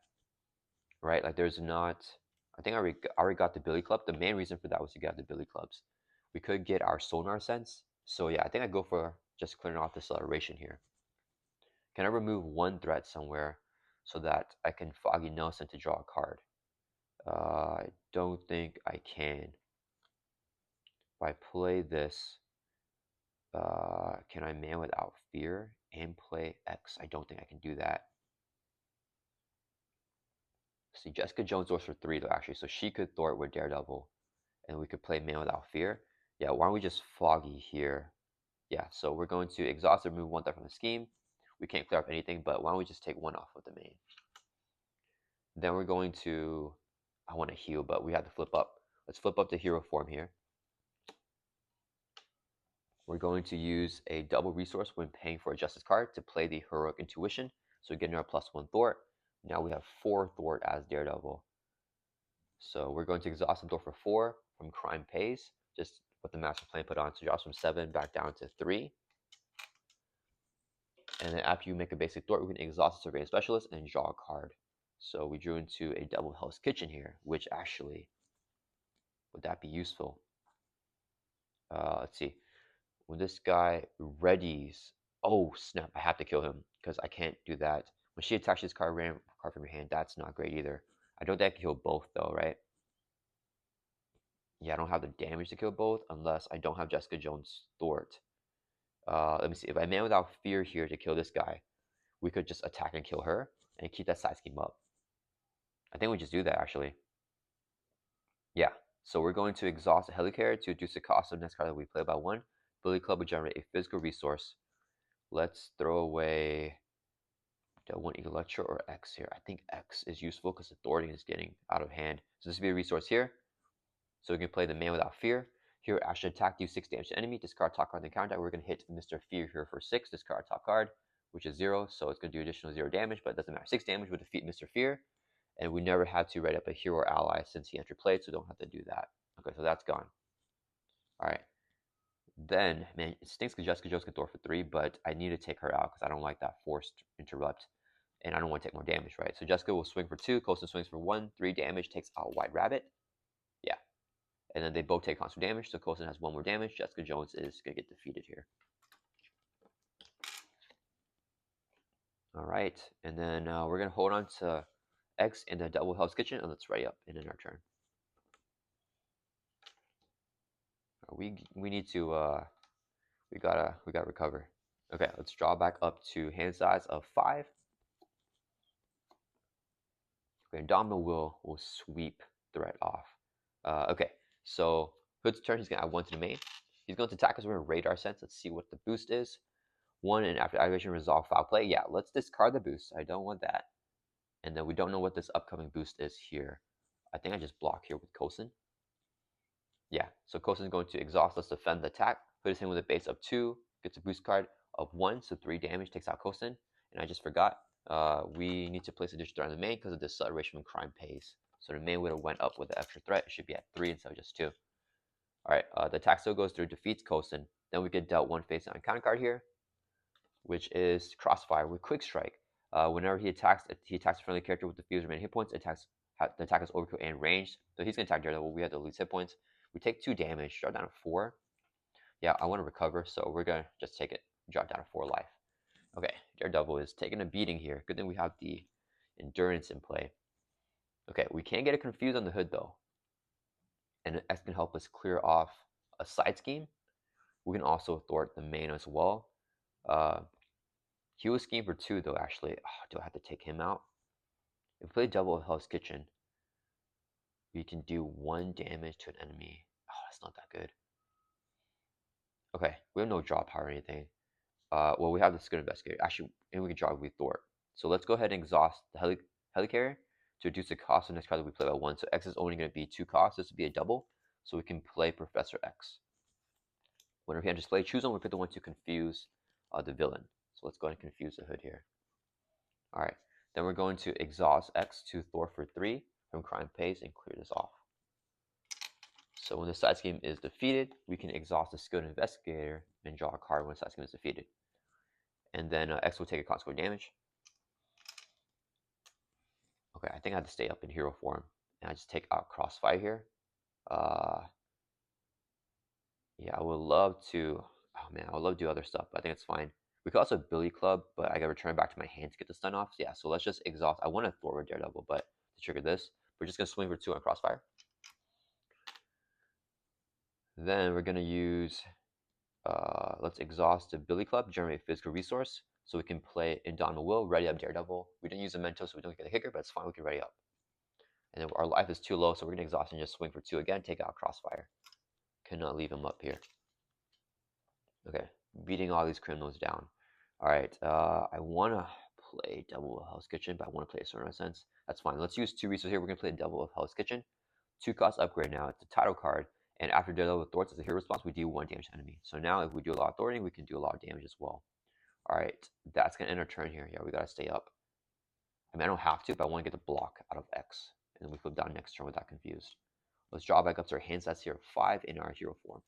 Right, like there's not, I think I already got the Billy Club. The main reason for that was to get the Billy Clubs. We could get our Sonar Sense. So yeah, I think I go for just clearing off the acceleration here. Can I remove 1 threat somewhere so that I can Foggy Nelson to draw a card? I don't think I can. If I play this, can I Man Without Fear and play X? I don't think I can do that. See, Jessica Jones doors for 3 though, actually, so she could thwart with Daredevil, and we could play Man Without Fear. Yeah, why don't we just Foggy here? Yeah, so we're going to exhaust and remove 1 threat from the scheme. We can't clear up anything, but why don't we just take 1 off of the main? Then we're going to, I want to heal, but we have to flip up. Let's flip up to hero form here. We're going to use a double resource when paying for a justice card to play the heroic intuition. So getting our +1 thwart. Now we have 4 thwart as Daredevil. So we're going to exhaust the door for 4 from Crime Pays, just what the master plan put on. So it drops from 7 back down to 3. And then after you make a basic thwart, we can exhaust the Surveillance Specialist and draw a card. So we drew into a double Hell's Kitchen here, which actually, would that be useful? Let's see. When this guy readies, oh snap, I have to kill him because I can't do that. When she attacks this card, ran card from your hand, that's not great either. I don't think I can kill both though, right? Yeah, I don't have the damage to kill both unless I don't have Jessica Jones thwart. Let me see. If I Man Without Fear here to kill this guy, we could just attack and kill her and keep that side scheme up. I think we just do that actually. Yeah. So we're going to exhaust a Helicarrier to reduce the cost of the next card that we play by 1. Billy Club will generate a physical resource. Let's throw away the 1 Electro or X here. I think X is useful because the thwarting is getting out of hand. So this will be a resource here. So we can play the Man Without Fear. Here, Asha attack, do 6 damage to enemy. Discard top card, then counter. We're going to hit Mr. Fear here for 6. Discard top card, which is 0. So it's going to do additional 0 damage, but it doesn't matter. 6 damage would defeat Mr. Fear. And we never had to write up a hero or ally since he entered play, so don't have to do that. Okay, so that's gone. All right. Then, man, it stinks because Jessica Jones can throw for 3, but I need to take her out because I don't like that forced interrupt. And I don't want to take more damage, right? So Jessica will swing for 2. Coulson swings for 1. 3 damage, takes out White Rabbit. Yeah. And then they both take constant damage, so Coulson has 1 more damage. Jessica Jones is going to get defeated here. All right. And then we're going to hold on to X in the double Hell's Kitchen, and let's ready up and end our turn. We need to we gotta recover. Okay, let's draw back up to hand size of 5. Okay, Domino will sweep threat off. Okay, so Hood's turn, he's gonna add 1 to the main. He's going to attack us with a radar sense. Let's see what the boost is. 1, and after activation, resolve foul play. Yeah, let's discard the boost. I don't want that. And then we don't know what this upcoming boost is here. I think I just block here with Coulson. Yeah, so Coulson is going to exhaust. Let's defend the attack. Hood is hit with a base of 2, gets a boost card of 1, so 3 damage, takes out Coulson. And I just forgot, we need to place additional threat on the main because of this acceleration when Crime Pays. So the main would have went up with the extra threat. It should be at 3 instead of just 2. Alright, the attack still goes through, defeats Coulson. Then we get dealt 1 face on counter card here, which is Crossfire with Quick Strike. Whenever he attacks a friendly character with the fewest remaining hit points. The attack is overkill and ranged. So he's going to attack Daredevil. We have the least hit points. We take 2 damage, drop down to 4. Yeah, I want to recover, so we're going to just take it, drop down to 4 life. Okay, Daredevil is taking a beating here. Good thing we have the endurance in play. Okay, we can't get it confused on the Hood, though. And X can help us clear off a side scheme. We can also thwart the main as well. He was scheme for 2, though, actually. Oh, do I have to take him out? If we play double Hell's Kitchen, we can do 1 damage to an enemy. Oh, that's not that good. Okay, we have no draw power or anything. Well, we have the Good Investigator. Actually, and we can draw with Thor. So let's go ahead and exhaust the Helicarrier to reduce the cost of the next card that we play by 1. So X is only going to be 2 costs. This would be a double. So we can play Professor X. Whenever he enters play, choose one. We pick the one to confuse the villain. So let's go ahead and confuse the Hood here. Alright, then we're going to exhaust X to Thor for 3 from Crime Pays and clear this off. So when the side scheme is defeated, we can exhaust the Skilled Investigator and draw a card when the side scheme is defeated. And then X will take a consequent damage. Okay, I think I have to stay up in hero form. And I just take out Crossfire here. Yeah, I would love to... Oh man, I would love to do other stuff, but I think it's fine. We could also Billy Club, but I gotta return back to my hand to get the stun off. So yeah, so let's just exhaust. I want to Thor with Daredevil, but to trigger this, we're just gonna swing for 2 on Crossfire. Then we're gonna use... let's exhaust the Billy Club, generate physical resource, so we can play Indomitable Will, ready up Daredevil. We didn't use a Mentos, so we don't get a kicker, but it's fine, we can ready up. And then our life is too low, so we're going to exhaust and just swing for 2 again, take out Crossfire. Cannot leave him up here. Okay, beating all these criminals down. Alright, I want to play Devil of Hell's Kitchen, but I want to play a Certain Sense. That's fine. Let's use 2 resources here. We're going to play Devil of Hell's Kitchen. 2 cost upgrade now. It's a title card. And after Daredevil with Thwarts as a hero response, we deal 1 damage to enemy. So now if we do a lot of thwarting, we can do a lot of damage as well. Alright, that's going to end our turn here. Yeah, we got to stay up. I mean, I don't have to, but I want to get the block out of X. And then we flip down next turn without confused. Let's draw back up to our hand stats here. 5 in our hero form.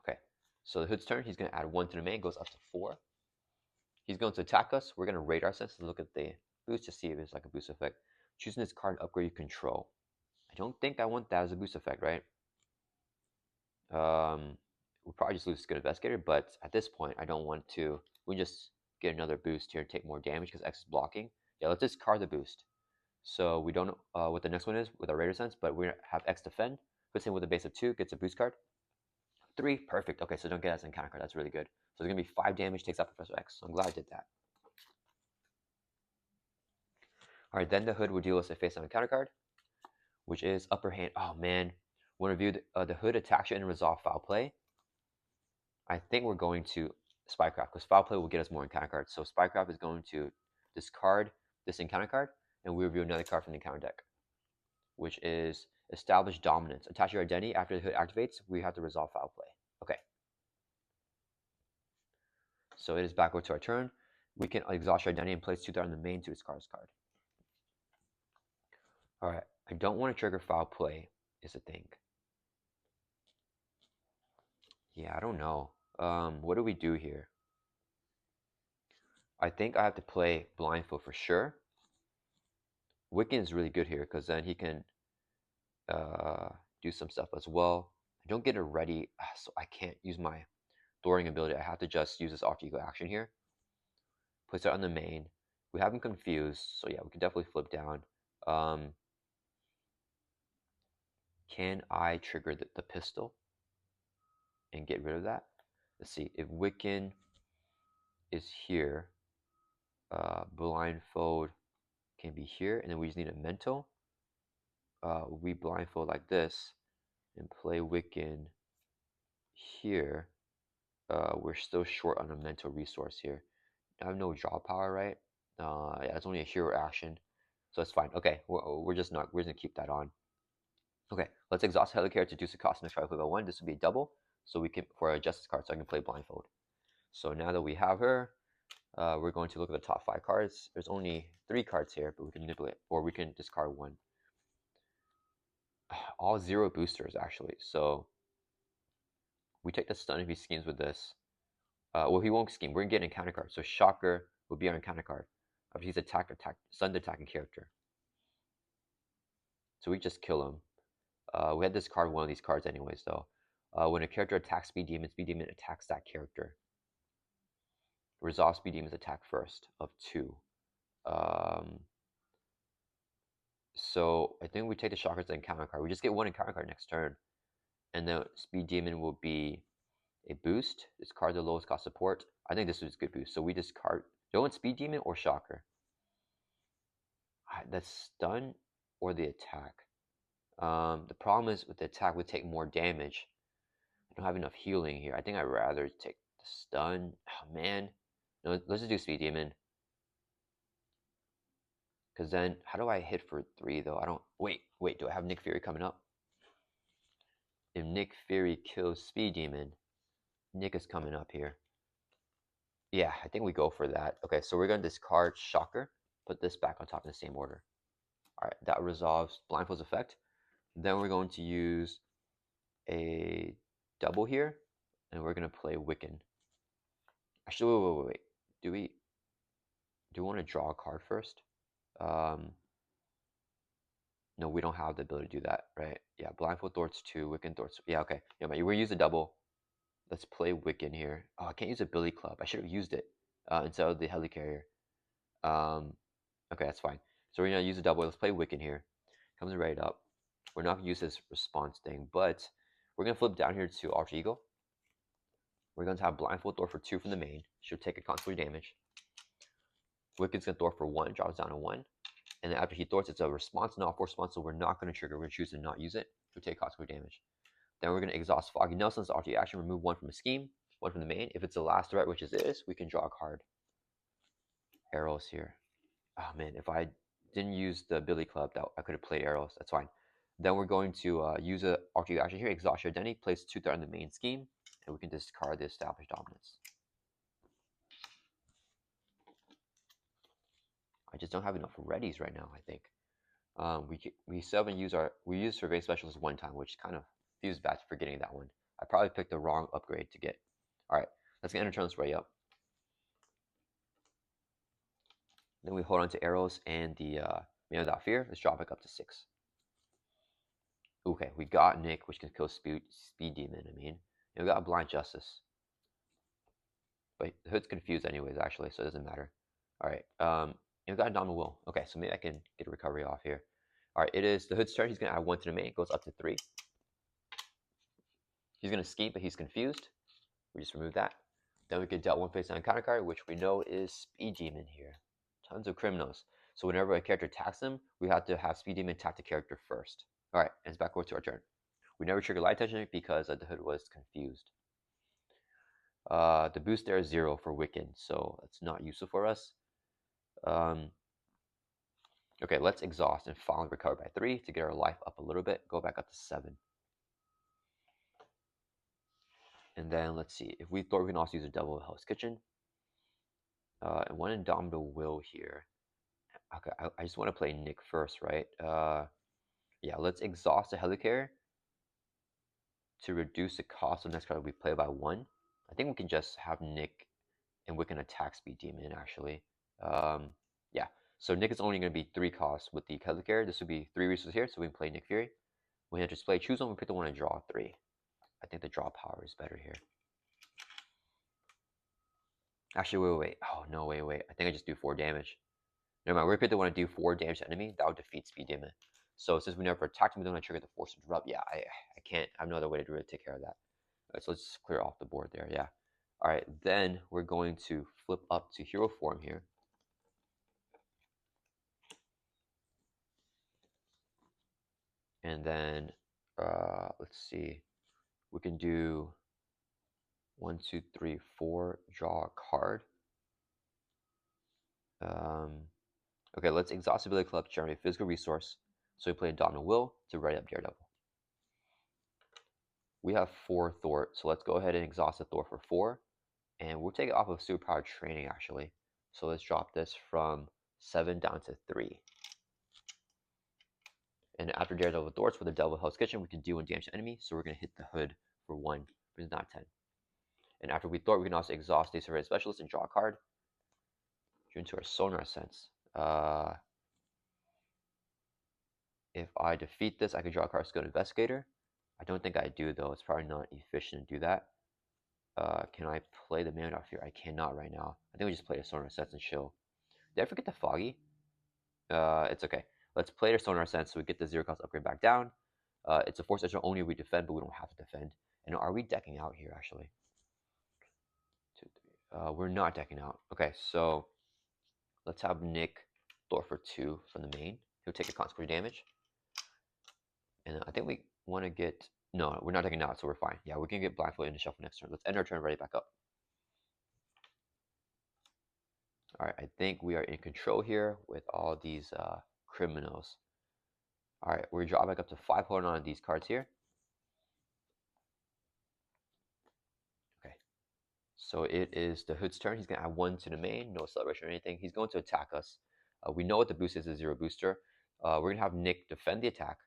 Okay, so the Hood's turn. He's going to add 1 to the main, goes up to 4. He's going to attack us. We're going to rate our sense and look at the boost to see if it's like a boost effect. Choosing this card to upgrade your control. I don't think I want that as a boost effect, right? We'll probably just lose Good Investigator, but at this point, I don't want to. We can just get another boost here and take more damage because X is blocking. Yeah, let's discard the boost. So we don't know what the next one is with our Raider Sense, but we have X defend. Puts in with a base of 2, gets a boost card. 3, perfect. Okay, so don't get as an encounter card. That's really good. So it's going to be 5 damage, takes out Professor X. So I'm glad I did that. Alright, then the Hood will deal us a face-down encounter card, which is Upper Hand. Oh, man. When reviewed, the Hood attacks you and resolve foul play. I think we're going to Spycraft, because foul play will get us more encounter cards. So Spycraft is going to discard this encounter card, and we review another card from the encounter deck, which is Establish Dominance. Attach your identity. After the Hood activates, we have to resolve foul play. Okay. So it is back over to our turn. We can exhaust your identity and place 2 on the main to discard this card. Alright, I don't want to trigger foul play, is the thing. Yeah, I don't know. What do we do here? I think I have to play Blindfold for sure. Wiccan is really good here because then he can do some stuff as well. I don't get it ready, so I can't use my thwarting ability. I have to just use this alter ego action here. Place it on the main. We have him confused, so yeah, we can definitely flip down. Can I trigger the pistol and get rid of that? Let's see, if Wiccan is here, Blindfold can be here, and then we just need a mental. We blindfold like this and play Wiccan here. We're still short on a mental resource here. I have no draw power, right? Yeah, it's only a hero action, so it's fine. Okay, we're just gonna keep that on. Okay, let's exhaust Helicarrier to reduce the cost next level 1. This would be a double, so we can for a Justice card, so I can play Blindfold. So now that we have her, we're going to look at the top 5 cards. There's only 3 cards here, but we can manipulate, or we can discard 1. All 0 boosters actually. So we take the stun if he schemes with this. Well, he won't scheme. We're gonna get an encounter card. So Shocker will be our encounter card. If he's stunned attacking character. So we just kill him. We had to discard one of these cards anyways, though. When a character attacks Speed Demon attacks that character. Resolve Speed Demon's attack first of 2. So I think we take the Shocker as an encounter card. We just get 1 encounter card next turn. And the Speed Demon will be a boost. Discard the lowest cost support. I think this is a good boost. So we discard. Do you want Speed Demon or Shocker? That's stun or the attack. The problem is with the attack, we take more damage. I don't have enough healing here. I think I'd rather take the stun. Oh man. No, let's just do Speed Demon. Because then, how do I hit for 3 though? I don't. Wait. Do I have Nick Fury coming up? If Nick Fury kills Speed Demon, Nick is coming up here. Yeah, I think we go for that. Okay, so we're going to discard Shocker. Put this back on top in the same order. Alright, that resolves Blindfold's effect. Then we're going to use a double here. And we're going to play Wiccan. Actually, wait. Do we want to draw a card first? No, we don't have the ability to do that, right? Yeah, Blindfold Thwarts 2, Wiccan Thwarts. Yeah, okay. Yeah, we'll use a double. Let's play Wiccan here. Oh, I can't use a Billy Club. I should have used it instead of the Helicarrier. Okay, that's fine. So we're going to use a double. Let's play Wiccan here. Comes right up. We're not going to use this response thing, but we're going to flip down here to Alter Ego. We're going to have Blindfold Thwart for 2 from the main. Should take a constantly damage. Wicked's gonna thwart for 1, drops down to 1. And then after he thwarts, it's a response, not a force response, so we're not gonna trigger. We're gonna choose to not use it. We'll take cost damage. Then we're gonna exhaust Foggy Nelson's RT action, remove 1 from the scheme, 1 from the main. If it's the last threat, which is this, we can draw a card. Arrows here. Oh man, if I didn't use the Billy Club, that I could have played arrows. That's fine. Then we're going to use a RT action here, exhaust your identity, place 2 threat in the main scheme, and we can discard the established dominance. I just don't have enough readies right now, I think. We still haven't used we used Survey Specialist 1 time, which kind of feels bad for forgetting that one. I probably picked the wrong upgrade to get. Alright, let's get Enter Turns ready up. Then we hold on to arrows and the Man Without Fear. Let's drop it up to 6. Okay, we got Nick, which can kill Speed Demon, and we got Blind Justice. But the Hood's confused anyways, actually, so it doesn't matter. Alright, we got a Dominant Will. Okay, so maybe I can get a recovery off here. Alright, it is the Hood's turn. He's going to add 1 to the main. It goes up to 3. He's going to scheme, but he's confused. We just remove that. Then we get dealt 1 face down counter card, which we know is Speed Demon here. Tons of criminals. So whenever a character attacks them, we have to have Speed Demon attack the character first. Alright, and it's back over to our turn. We never trigger Light Touch because the Hood was confused. The boost there is 0 for Wicked, so it's not useful for us. Okay, let's exhaust and finally recover by 3 to get our life up a little bit. Go back up to 7. And then let's see. If we thought we can also use a Devil of Hell's Kitchen. And 1 Indomitable Will here. Okay, I just want to play Nick first, right? Yeah, let's exhaust the Helicarrier to reduce the cost of the next card we play by 1. I think we can just have Nick and we can attack Speed Demon, actually. Yeah, so Nick is only going to be 3 costs with the Helicarrier. This would be 3 resources here, so we can play Nick Fury. We can just play choose one, we pick the one and draw 3. I think the draw power is better here. Actually, wait. Oh, no, wait. I think I just do 4 damage. Never mind, we're going to want to do 4 damage to enemy. That would defeat Speed Demon. So since we never attacked him, we don't want to trigger the Force Interrupt. Yeah, I can't. I have no other way to really take care of that. Right, so let's clear off the board there. Yeah. All right, then we're going to flip up to hero form here. And then let's see. We can do 1, 2, 3, 4. Draw a card. Okay, let's exhaust Ability Club to generate physical resource. So we play Indomitable Will to ready up Daredevil. We have 4 thwart, so let's go ahead and exhaust the thwart for 4. And we'll take it off of Superpower Training, actually. So let's drop this from 7 down to 3. And after Daredevil thwarts with the Devil Hell's Kitchen, we can do 1 damage to enemy. So we're going to hit the Hood for 1, but it's not 10. And after we thwart, we can also exhaust the Survey Specialist and draw a card. Due into our Sonar Sense. If I defeat this, I can draw a card Skilled Investigator. I don't think I do, though. It's probably not efficient to do that. Can I play the Man Without Fear? I cannot right now. I think we just play the Sonar Sense and chill. Did I forget the Foggy? It's okay. Let's play the Sonar Sense so we get the 0 cost upgrade back down. It's a force extra only if we defend, but we don't have to defend. And are we decking out here, actually? 2, 3. We're not decking out. Okay, so let's have Nick thwart for 2 from the main. He'll take a consequence damage. And I think we want to get... No, we're not taking out, so we're fine. Yeah, we can get Blindfold in the shuffle next turn. Let's end our turn, ready back up. Alright, I think we are in control here with all these criminals. Alright, we draw back up to 5 holding on to these cards here. Okay. So it is the Hood's turn. He's going to add 1 to the main. No celebration or anything. He's going to attack us. We know what the boost is, a 0 booster. We're going to have Nick defend the attack.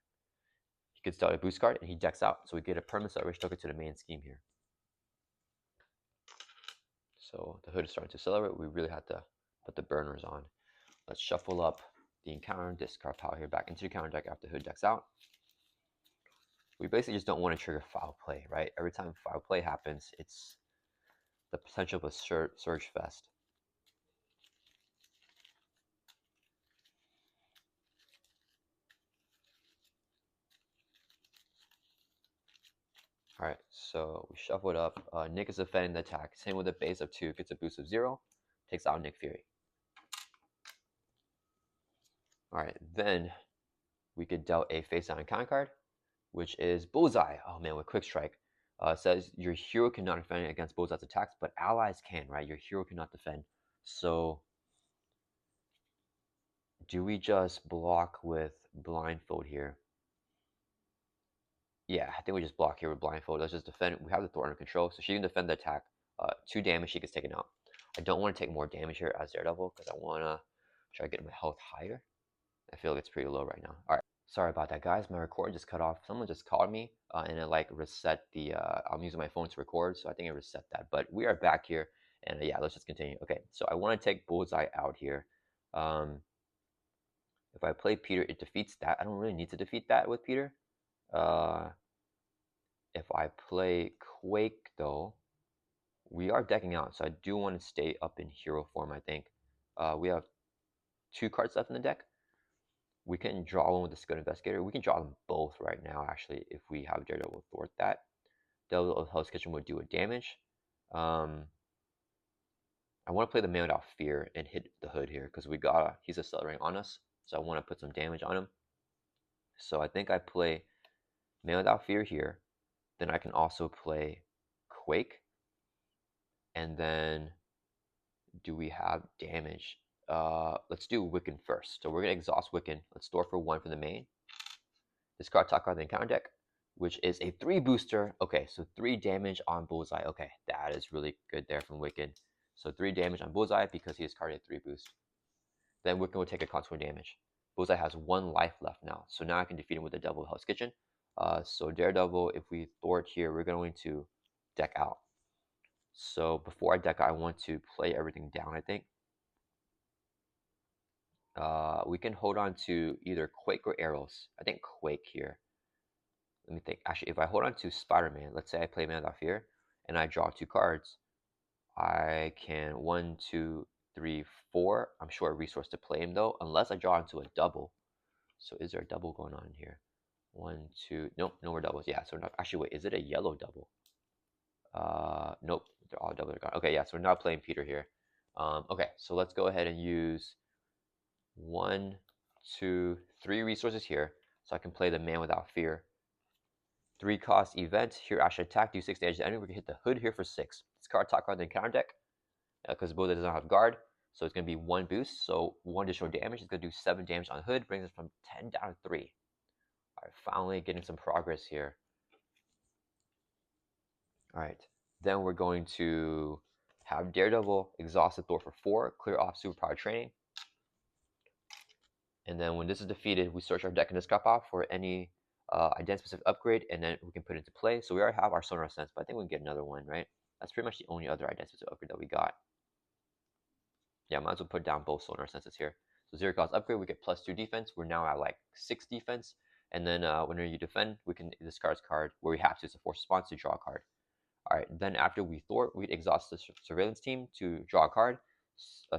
He gets out a boost card and he decks out. So we get a permanent celebration token to the main scheme here. So the Hood is starting to celebrate. We really have to put the burners on. Let's shuffle up the encounter discard pile here back into the counter deck after Hood decks out. We basically just don't want to trigger foul play, right? Every time foul play happens, it's the potential of a surge fest. Alright, so we shuffle it up. Nick is defending the attack. Same with a base of 2, gets a boost of 0, takes out Nick Fury. Alright, then we could dealt a face down encounter card, which is Bullseye. Oh man, with Quick Strike. It says your hero cannot defend against Bullseye's attacks, but allies can, right? Your hero cannot defend. So do we just block with Blindfold here? Yeah, I think we just block here with Blindfold. Let's just defend. We have the Thor under control, so she can defend the attack. 2 damage, she gets taken out. I don't want to take more damage here as Daredevil because I want to try to get my health higher. I feel like it's pretty low right now. All right, sorry about that, guys. My recording just cut off. Someone just called me and it like reset the. I'm using my phone to record, so I think it reset that. But we are back here, and yeah, let's just continue. Okay, so I want to take Bullseye out here. If I play Peter, it defeats that. I don't really need to defeat that with Peter. If I play Quake, though, we are decking out, so I do want to stay up in hero form, I think. We have 2 cards left in the deck. We can draw one with the Skilled Investigator. We can draw them both right now, actually, if we have Daredevil thwart that. Devil of Hell's Kitchen would do a damage. I want to play the Man Without Fear and hit the Hood here, because he's accelerating on us, so I want to put some damage on him. So I think I play Man Without Fear here. Then I can also play Quake. And then do we have damage? Let's do Wiccan first. So we're going to exhaust Wiccan. Let's store for 1 for the main. Discard top card of the encounter deck, which is a 3 booster. Okay, so 3 damage on Bullseye. Okay, that is really good there from Wiccan. So 3 damage on Bullseye because he discarded a 3 boost. Then Wiccan will take a consequent damage. Bullseye has 1 life left now. So now I can defeat him with the Devil of Hell's Kitchen. So Daredevil, if we thwart here, we're going to deck out. So before I deck out, I want to play everything down, I think. We can hold on to either Quake or Arrows. I think Quake here. Let me think. Actually, if I hold on to Spider-Man, let's say I play Man Without Fear, and I draw 2 cards, I can 1, 2, 3, 4. I'm short a resource to play him, though, unless I draw into a double. So is there a double going on here? 1, 2, nope, no more doubles. Yeah, so not, actually, wait, is it a yellow double? Nope, they're all double. Okay, yeah, so we're not playing Peter here. Okay, so let's go ahead and use 1, 2, 3 resources here, so I can play the Man Without Fear. 3 cost event here. Actually, attack, do 6 damage to enemy. We can hit the Hood here for 6. Discard top card, then counter deck because Bullseye does not have guard, so it's gonna be 1 boost. So 1 additional damage. It's gonna do 7 damage on Hood, brings us from 10 down to 3. All right, finally getting some progress here. All right, then we're going to have Daredevil exhaust the Thor for 4, clear off superpower training. And then when this is defeated, we search our deck in this discard pile for any identity-specific upgrade, and then we can put it into play. So we already have our Sonar Sense, but I think we can get another one, right? That's pretty much the only other identity-specific upgrade that we got. Yeah, might as well put down both Sonar Senses here. So 0 cost upgrade, we get +2 defense. We're now at like 6 defense. And then whenever you defend, we can discard a card where we have to. It's a force response to draw a card. All right, then after we thwart, we exhaust the surveillance team to draw a card.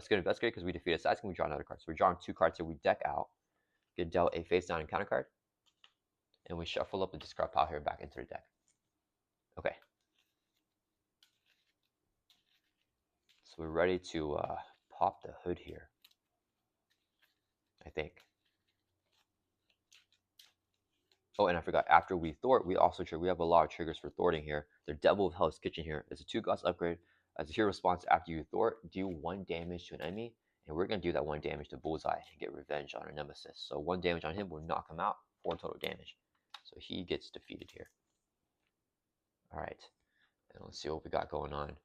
Skilled Investigator, because we defeat Assassin, we draw another card. So we're drawing 2 cards here. We deck out, get dealt a face down encounter card, and we shuffle up the discard pile here back into the deck. Okay. So we're ready to pop the Hood here, I think. Oh, and I forgot, after we thwart, we also trigger. We have a lot of triggers for thwarting here. The Devil of Hell's Kitchen here is a 2 cost upgrade. As a hero response after you thwart, do 1 damage to an enemy, and we're going to do that 1 damage to Bullseye and get revenge on our nemesis. So 1 damage on him will knock him out, 4 total damage. So he gets defeated here. All right, and let's see what we got going on.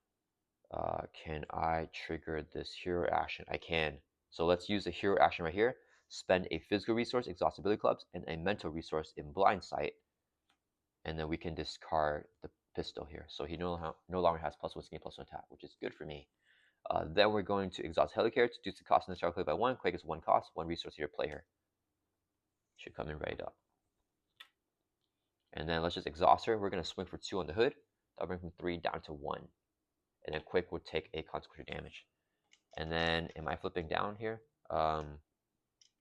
Can I trigger this hero action? I can. So let's use the hero action right here. Spend a physical resource, exhaust ability clubs, and a mental resource in blind sight. And then we can discard the pistol here. So he no longer has +1 skin, +1 attack, which is good for me. Then we're going to exhaust Helicarrier to reduce the cost in the start play by 1. Quake is 1 cost, 1 resource here to play here. Should come in right up. And then let's just exhaust her. We're going to swing for 2 on the Hood. That'll bring from 3 down to 1. And then Quake will take a consequential damage. And then, am I flipping down here?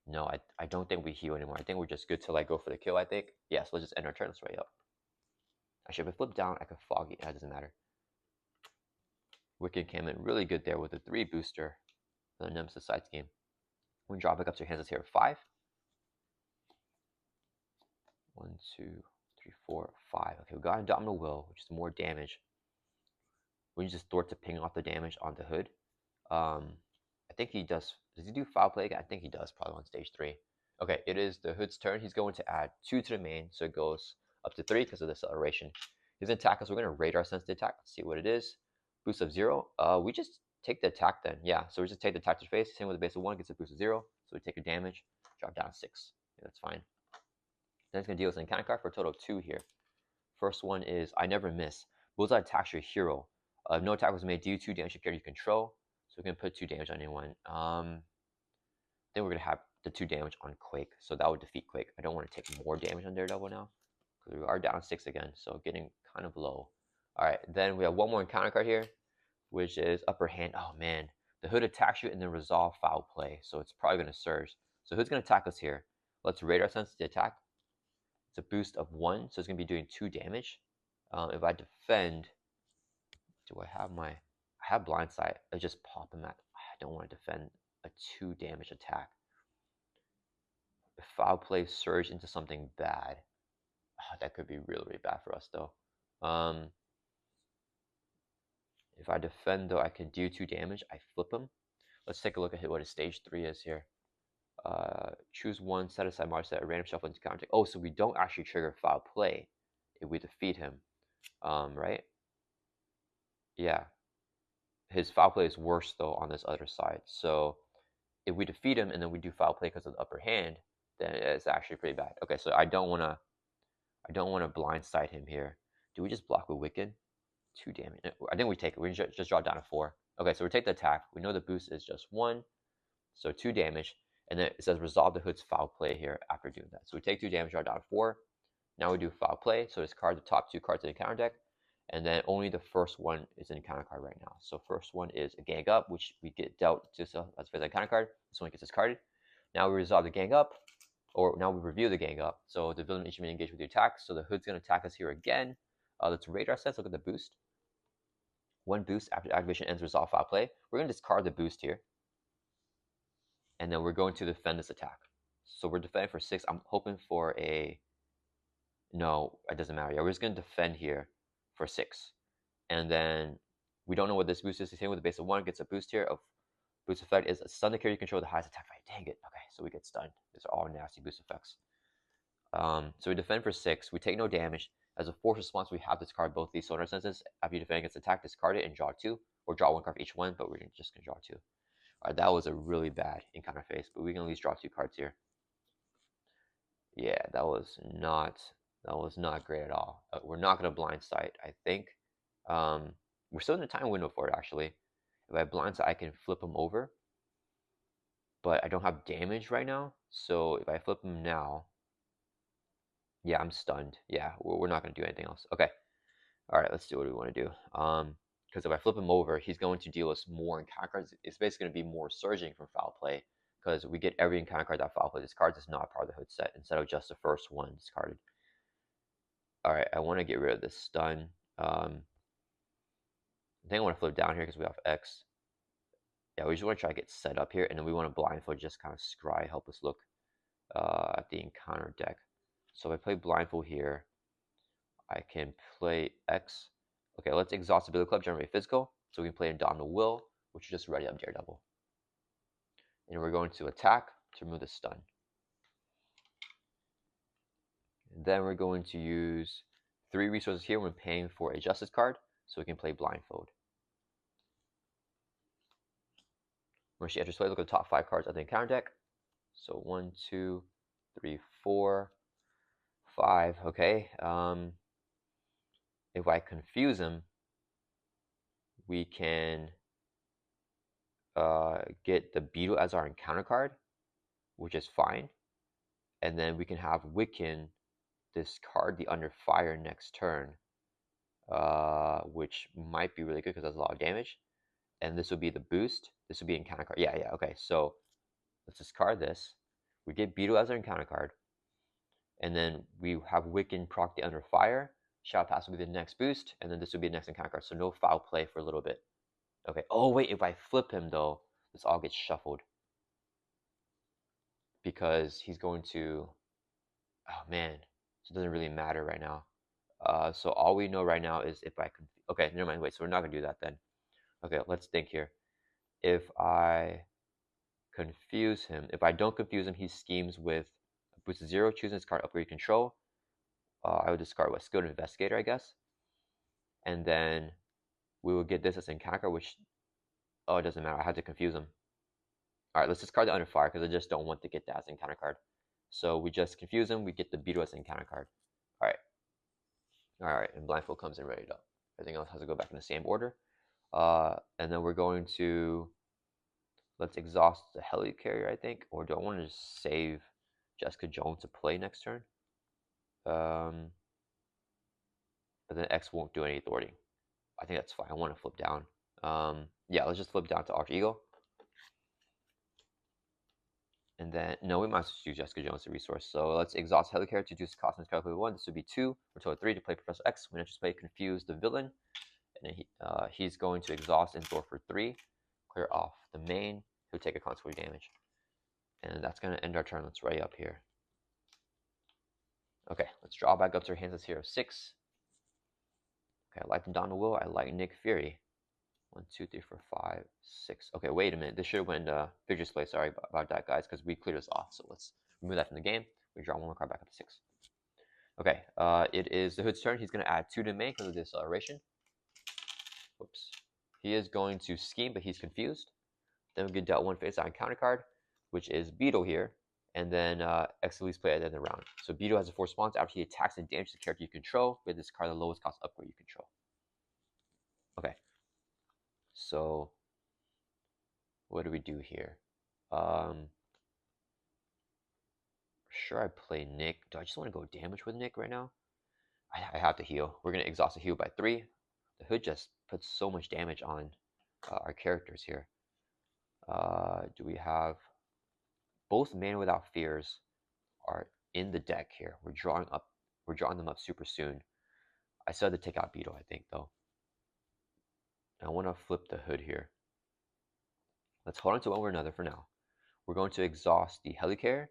No, I don't think we heal anymore. I think we're just good to like go for the kill, I think. Yeah, so let's just end our turn. Let's right up. Actually, if I flip down, I could fog it. That doesn't matter. Wiccan came in really good there with a 3 booster for the Nemesis side scheme. When you draw back up to your hands, let's hit 5. 1, 2, 3, 4, 5. Okay, we got Indomitable Will, which is more damage. We just thwart to ping off the damage on the hood. I think he does. Does he do foul play again? I think he does, probably on stage 3. Okay, it is the hood's turn. He's going to add 2 to the main, so it goes up to 3 because of the acceleration. He's going to attack us. We're going to radar sense the attack. Let's see what it is. Boost of 0. We just take the attack then. Yeah, so we just take the attack to face. Same with the base of 1, gets a boost of 0. So we take a damage, drop down 6. Yeah, that's fine. Then it's going to deal us an encounter card for a total of 2 here. First one is I Never Miss. Bullseye attacks your hero. If no attack was made, do 2 damage to character you control. So we can put 2 damage on anyone. Then we're going to have the 2 damage on Quake. So that would defeat Quake. I don't want to take more damage on Daredevil now, because we are down 6 again. So getting kind of low. Alright, then we have one more encounter card here, which is Upper Hand. Oh man. The hood attacks you and then resolve foul play. So it's probably going to surge. So who's going to attack us here? Let's radar sense the attack. It's a boost of 1, so it's going to be doing 2 damage. If I defend, do I have my... I have blind sight. I just pop him at... I don't want to defend a 2 damage attack. If foul play surge into something bad, that could be really, really bad for us though. If I defend though, I can do 2 damage. I flip him. Let's take a look at what his stage 3 is here. Choose 1, set aside mark, set a random shuffle into counter. Oh, so we don't actually trigger foul play if we defeat him. Right? Yeah. His foul play is worse though on this other side. So if we defeat him and then we do foul play because of the upper hand, then it's actually pretty bad. Okay, so I don't wanna blindside him here. Do we just block with Wiccan? 2 damage. I think we take it. We just draw down to 4. Okay, so we take the attack. We know the boost is just 1, so 2 damage. And then it says resolve the hood's foul play here after doing that. So we take 2 damage, draw down to 4. Now we do foul play. So discard the top 2 cards in the counter deck. And then only the first one is an encounter card right now. So first one is a Gang Up, which we get dealt to as a encounter card. This one gets discarded. Now we resolve the Gang Up, or now we review the Gang Up. So the villain each may engage with the attack. So the hood's going to attack us here again. Let's radar sense. Look at the boost. 1 boost after activation ends, resolve foul play. We're going to discard the boost here. And then we're going to defend this attack. So we're defending for 6. I'm hoping for a... No, it doesn't matter. Yeah, we're just going to defend here for 6. And then we don't know what this boost is. Same with the base of 1, gets a boost here. Of boost effect is stun the character you control the highest attack value. Dang it. Okay, so we get stunned. These are all nasty boost effects. So we defend for 6. We take no damage. As a force response, we have to discard both these sonar senses. After you defend against attack, discard it and draw 2. Or draw 1 card for each one, but we're just going to draw 2. Alright, that was a really bad encounter phase, but we can at least draw 2 cards here. Yeah, that was not great at all. We're not going to blindside, I think. We're still in the time window for it, actually. If I blindside, I can flip him over. But I don't have damage right now, so if I flip him now... Yeah, I'm stunned. Yeah, we're not going to do anything else. Okay. Alright, let's do what we want to do. Because if I flip him over, he's going to deal us more encounter cards. It's basically going to be more surging from foul play, because we get every encounter card that foul play discards is not part of the hood set, instead of just the first one discarded. Alright, I want to get rid of this stun. I think I want to flip down here because we have X. Yeah, we just want to try to get set up here, and then we want to blindfold, just kind of scry, help us look at the encounter deck. So if I play blindfold here, I can play X. Okay, let's exhaust Ability Club, generate physical. So we can play Indomitable Will, which is just ready up Daredevil. And we're going to attack to remove the stun. And then we're going to use 3 resources here when paying for a Justice card, so we can play Blindfold. When she enters play, look at the top 5 cards of the encounter deck. So 1, 2, 3, 4, 5. Okay. If I confuse him, we can get the Beetle as our encounter card, which is fine. And then we can have Wiccan discard the Under Fire next turn, which might be really good because that's a lot of damage. And this would be the boost. This would be encounter card. Yeah, okay. So let's discard this. We get Beetle as our encounter card. And then we have Wiccan proc the Under Fire. Shadow Pass will be the next boost. And then this would be the next encounter card. So no foul play for a little bit. Okay. Oh, wait. If I flip him, though, this all gets shuffled. Because he's going to... Oh, man. So it doesn't really matter right now. So all we know right now is if I can. Okay, never mind. Wait, so we're not gonna do that then. Okay, let's think here. If I confuse him, if I don't confuse him, he schemes with boost 0, choosing his card upgrade control. I would discard what skilled investigator, I guess, and then we will get this as encounter card, which it doesn't matter. I had to confuse him. All right, let's discard the under fire because I just don't want to get that as an encounter card. So we just confuse him. We get the beetle as an encounter card. All right, and blindfold comes in ready up. Everything else has to go back in the same order. And then we're going to let's exhaust the helicarrier, I think, or do I want to just save Jessica Jones to play next turn? But then X won't do any authority. I think that's fine. I want to flip down. Yeah, let's just flip down to Alter Ego. And then, no, we might as well use Jessica Jones as a resource. So let's exhaust Helicarrier to reduce cost and calculate 1. This would be 2. We're total 3 to play Professor X. We just play Confuse the Villain. And then he's going to exhaust and throw for 3. Clear off the main. He'll take a consequence damage. And that's going to end our turn. Let's ready up here. Okay, let's draw back up to our hands. Let's hero 6. Okay, I like the Donna Will. I like Nick Fury. 1, 2, 3, 4, 5, 6. Okay, wait a minute. This should have went Figure's play. Sorry about that, guys, because we cleared this off. So let's remove that from the game. We draw one more card back up to 6. Okay, it is the Hood's turn. He's going to add 2 to main because of the acceleration. Whoops. He is going to scheme, but he's confused. Then we get dealt 1 face on counter card, which is Beetle here. And then X least play at the end of the round. So Beetle has a 4 response after he attacks and damages the character you control with this card the lowest cost upgrade you control. Okay. So what do we do here? Sure, I play Nick. Do I just want to go damage with Nick right now? I have to heal. We're going to exhaust the heal by 3. The Hood just puts so much damage on our characters here. Do we have... Both Man Without Fears are in the deck here. We're drawing them up super soon. I still have to take out Beetle, I think, though. I want to flip the Hood here. Let's hold on to one or another for now. We're going to exhaust the Helicarrier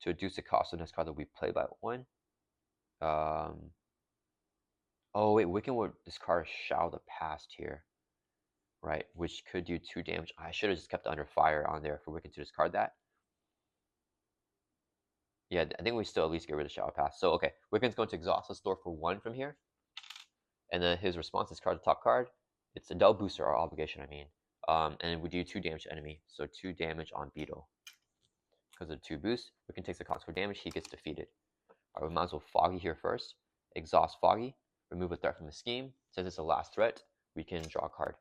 to reduce the cost of the next card that we play by 1. Oh wait, Wiccan would discard Shadow of the Past here, right? Which could do 2 damage. I should have just kept Under Fire on there for Wiccan to discard that. Yeah, I think we still at least get rid of Shadow of the Past. So okay, Wiccan's going to exhaust. Let's store for 1 from here, and then his response is card the top card. It's a double booster, our obligation. I mean, and we do 2 damage to enemy, so 2 damage on Beetle. Because of 2 boosts, Wiccan takes the consequent damage. He gets defeated. All right, we might as well Foggy here first. Exhaust Foggy. Remove a threat from the scheme. Since it's the last threat, we can draw a card.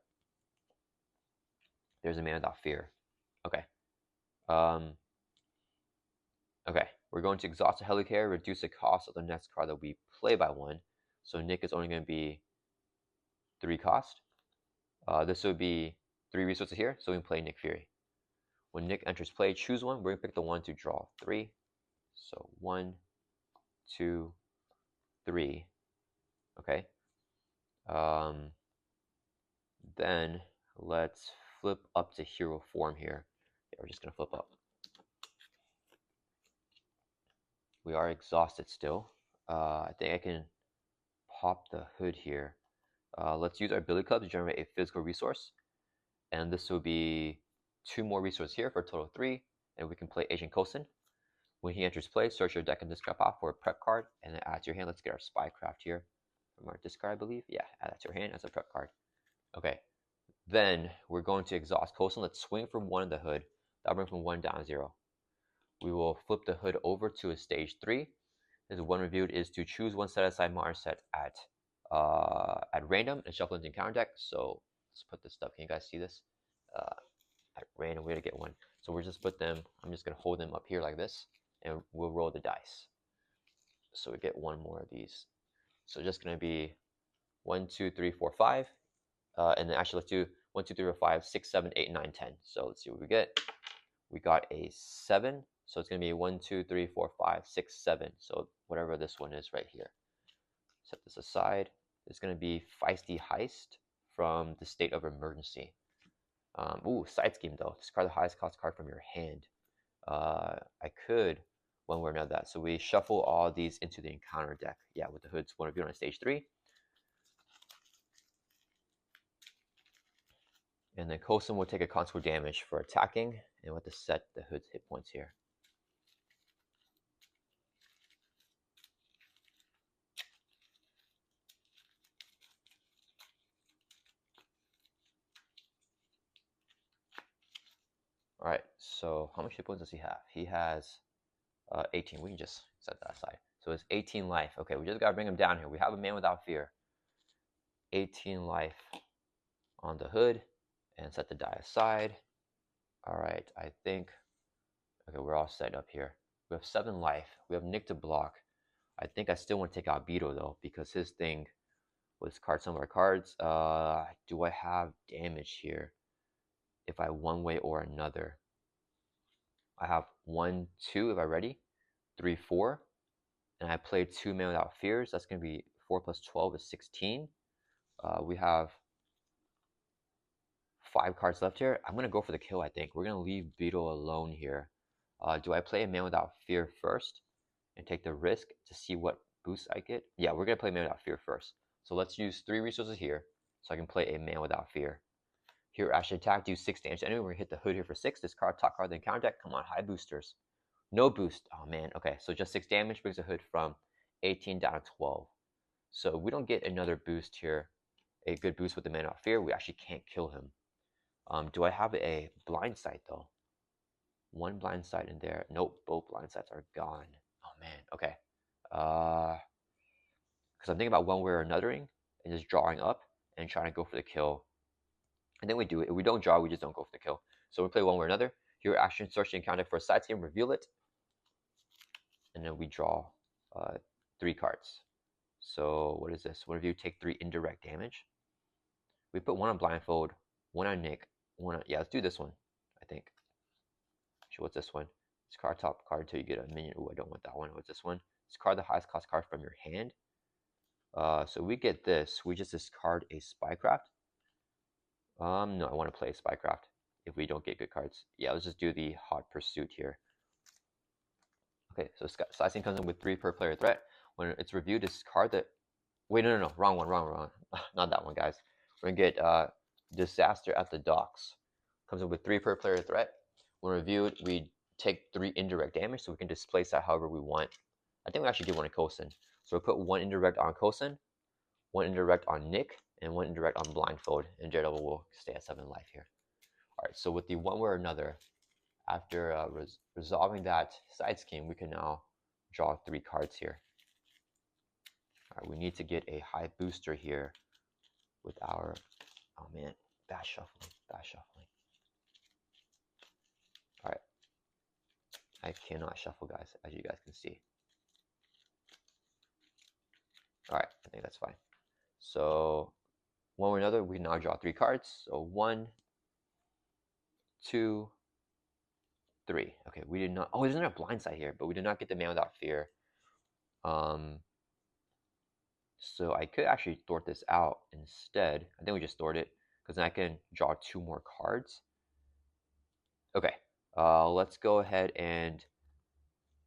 There's a Man Without Fear. Okay. Okay, we're going to exhaust the Helicarrier, reduce the cost of the next card that we play by 1. So Nick is only going to be 3 cost. This would be 3 resources here, so we can play Nick Fury. When Nick enters play, choose one. We're going to pick the one to draw 3. So 1, 2, 3. Okay. Then let's flip up to hero form here. Yeah, we're just going to flip up. We are exhausted still. I think I can pop the Hood here. Let's use our Billy Club to generate a physical resource. And this will be 2 more resources here for a total of 3. And we can play Agent Coulson. When he enters play, search your deck and discard off for a prep card and then add to your hand. Let's get our Spycraft here from our discard, I believe. Yeah, add that to your hand as a prep card. Okay. Then we're going to exhaust Coulson. Let's swing from 1 in the Hood. That'll bring from 1 down to 0. We will flip the Hood over to a stage 3. His 1 reviewed is to choose 1 set aside modern set at random and shuffle into counter deck. So let's put this stuff. Can you guys see this? At random, we're gonna get 1. So we're just put them. I'm just gonna hold them up here like this, and we'll roll the dice. So we get 1 more of these. So just gonna be 1, 2, 3, 4, 5, and then actually let's do 1, 2, 3, 4, 5, 6, 7, 8, 9, 10. So let's see what we get. We got a 7. So it's going to be 1, 2, 3, 4, 5, 6, 7. So whatever this one is right here. Set this aside. It's going to be Feisty Heist from the State of Emergency. Side scheme though. Discard the highest cost card from your hand. I could one way or another. So we shuffle all these into the encounter deck. Yeah, with the hoods, one revealed on stage 3. And then Kosen will take a consequential damage for attacking, and we'll have to set the hood's hit points here. All right, so how much hit points does he have? He has 18. We can just set that aside. So it's 18 life. Okay, we just gotta bring him down here. We have a man without fear. 18 life on the hood, and set the die aside. All right, I think, okay, we're all set up here. We have 7 life. We have Nick to block. I think I still want to take out Beto though, because his thing was card some of our cards. Do I have damage here? If I one way or another, I have 1, 2 if I'm ready, 3, 4, and I played 2 men without fears. That's gonna be 4 plus 12 is 16. We have 5 cards left here. I'm gonna go for the kill. I think we're gonna leave Beetle alone here. Do I play a man without fear first and take the risk to see what boost I get? Yeah, we're gonna play man without fear first. So let's use 3 resources here so I can play a man without fear. Here, actually attack, do 6 damage. Anyway, we're gonna hit the hood here for 6. This card, top card, then counter deck. Come on, high boosters. No boost. Oh man. Okay, so just 6 damage brings the hood from 18 down to 12. So we don't get another boost here, a good boost with the man without fear. We actually can't kill him. Do I have a blind sight though? 1 blind sight in there. Nope, both blind sights are gone. Oh man. Okay. Because I'm thinking about one way or anothering and just drawing up and trying to go for the kill. And then we do it. If we don't draw, we just don't go for the kill. So we play one way or another. Here, action, search the encounter for a side scheme, reveal it, and then we draw 3 cards. So what is this? One of you take 3 indirect damage. We put 1 on blindfold, 1 on Nick, 1 on, yeah, let's do this one, I think. Actually, what's this one? It's card top card until you get a minion. Oh, I don't want that one. What's this one? It's card the highest cost card from your hand. So we get this. We just discard a Spycraft. No, I want to play Spycraft if we don't get good cards. Yeah, let's just do the Hot Pursuit here. Okay, so Slicing comes in with 3 per player threat. When it's reviewed, discard the... Wait, no, wrong one. Not that one, guys. We're going to get Disaster at the Docks. Comes in with 3 per player threat. When reviewed, we take 3 indirect damage, so we can displace that however we want. I think we actually get 1 on Kosen. So we put 1 indirect on Kosen, 1 indirect on Nick, and 1 indirect on Blindfold, and Daredevil will stay at 7 life here. Alright, so with the one way or another, after resolving that side scheme, we can now draw 3 cards here. Alright, we need to get a high booster here with our... Oh man, bad shuffling. Alright. I cannot shuffle, guys, as you guys can see. Alright, I think that's fine. So, one way or another, we now draw 3 cards. So, 1, 2, 3. Okay, we did not... Oh, there's another blind side here, but we did not get the man without fear. So I could actually thwart this out instead. I think we just thwart it, because then I can draw 2 more cards. Okay, let's go ahead and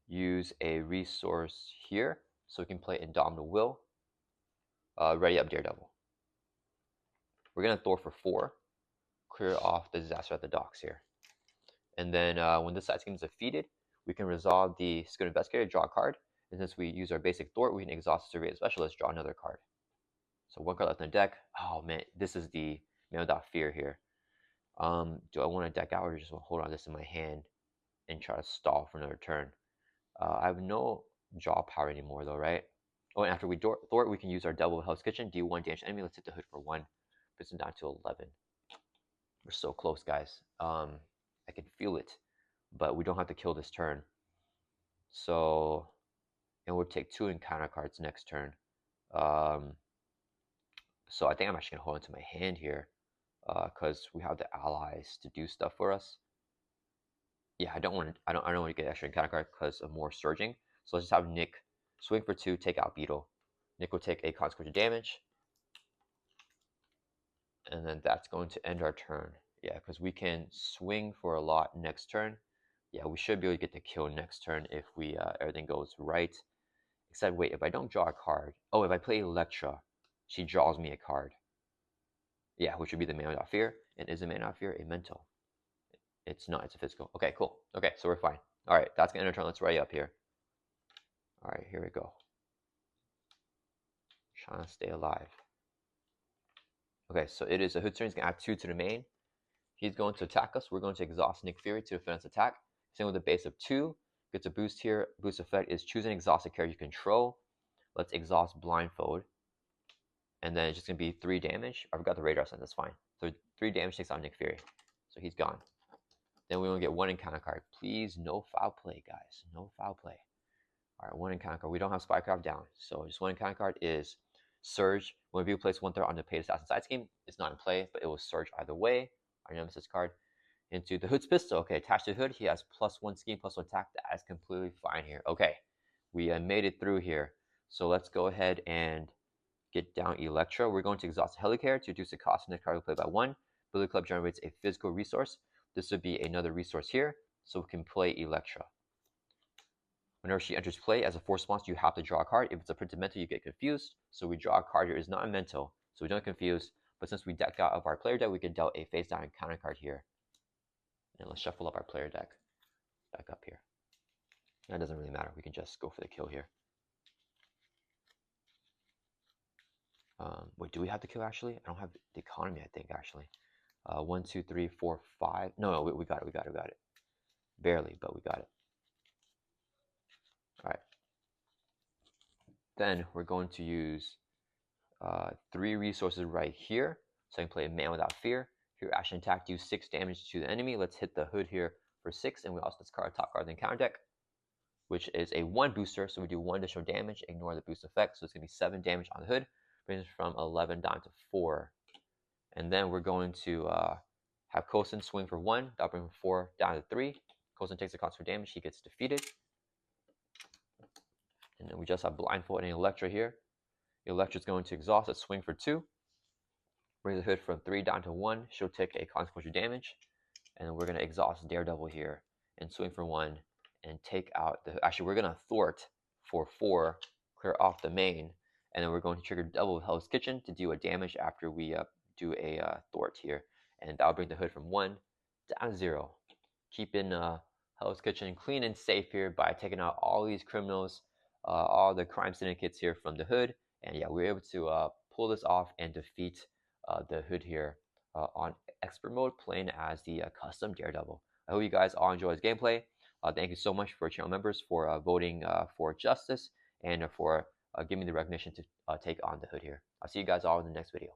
use a resource here, so we can play Indomitable Will. Ready up, Daredevil. We're going to thwart for 4. Clear off the Disaster at the Docks here. And then when this side scheme is defeated, we can resolve the Skilled Investigator, draw a card. And since we use our basic thwart, we can exhaust the Survey Specialist, draw another card. So 1 card left in the deck. Oh man, this is the Man Without Fear here. Do I want to deck out or just hold on this in my hand and try to stall for another turn? I have no draw power anymore though, right? Oh, and after we thwart, we can use our Devil of Hell's Kitchen, do 1 damage to enemy. Let's hit the hood for 1. Puts him down to 11. We're so close, guys. I can feel it, but we don't have to kill this turn. So, and we'll take 2 encounter cards next turn. So I think I'm actually gonna hold into my hand here, because we have the allies to do stuff for us. Yeah, I don't want to get extra encounter card because of more surging. So let's just have Nick swing for 2, take out Beetle. Nick will take a consequential damage, and then that's going to end our turn. Yeah, because we can swing for a lot next turn, Yeah, we should be able to get the kill next turn if we everything goes right. Except, wait, if I don't draw a card... Oh, if I play Electra, she draws me a card. Yeah, which would be the Mana Without Fear. And is a Mana Without Fear a mental? It's not, it's a physical. Okay, cool. Okay, so we're fine. Alright, that's going to end our turn. Let's ready up here. Alright, here we go. Trying to stay alive. Okay, so it is a Hood turn. He's going to add 2 to the main. He's going to attack us. We're going to exhaust Nick Fury to defense attack. Same with a base of 2. Gets a boost here. Boost effect is choose an exhausted character you control. Let's exhaust Blindfold. And then it's just going to be 3 damage. I forgot the radar sign. That's fine. So 3 damage takes out Nick Fury. So he's gone. Then we only get 1 encounter card. Please, no foul play, guys. No foul play. All right, 1 encounter card. We don't have Spycraft down. So just 1 encounter card is Surge. When you place 1/3 on the paid assassin side scheme, it's not in play, but it will surge either way. Our nemesis card into the Hood's pistol. Okay, attached to the Hood, he has +1 scheme, +1 attack. That is completely fine here. Okay, we made it through here. So let's go ahead and get down Electra. We're going to exhaust Helicarrier to reduce the cost of the card we play by 1. Billy Club generates a physical resource. This would be another resource here, so we can play Electra. Whenever she enters play as a force response, you have to draw a card. If it's a printed mental, you get confused. So we draw a card here. It's not a mental, so we don't get confused. But since we deck out of our player deck, we can dealt a face down encounter card here. And let's shuffle up our player deck back up here. That doesn't really matter. We can just go for the kill here. Wait, do we have the kill actually? I don't have the economy, I think, actually. 1, 2, 3, 4, 5. No, we got it. Barely, but we got it. All right. Then we're going to use 3 resources right here. So I can play a Man Without Fear. Here, action attack, do 6 damage to the enemy. Let's hit the Hood here for 6, and we also discard top card of the encounter deck, which is a 1 booster. So we do 1 additional damage, ignore the boost effect. So it's going to be 7 damage on the Hood, brings us from 11 down to 4. And then we're going to have Coulson swing for 1. That'll bring from 4 down to 3. Coulson takes the cost for damage. He gets defeated. And then we just have Blindfold and Electra here. Electra's going to exhaust, let's swing for 2. Brings the Hood from 3 down to 1. She'll take a consequential damage. And then we're going to exhaust Daredevil here and swing for 1 and take out the... Actually, we're going to thwart for 4, clear off the main. And then we're going to trigger Double Hell's Kitchen to do a damage after we do a thwart here. And that'll bring the Hood from 1 down to 0. Keeping Hell's Kitchen clean and safe here by taking out all these criminals, all the crime syndicates here from the Hood. And yeah, we were able to pull this off and defeat the Hood here on expert mode, playing as the custom Daredevil. I hope you guys all enjoy this gameplay. Thank you so much for channel members for voting for justice and for giving me the recognition to take on the Hood here. I'll see you guys all in the next video.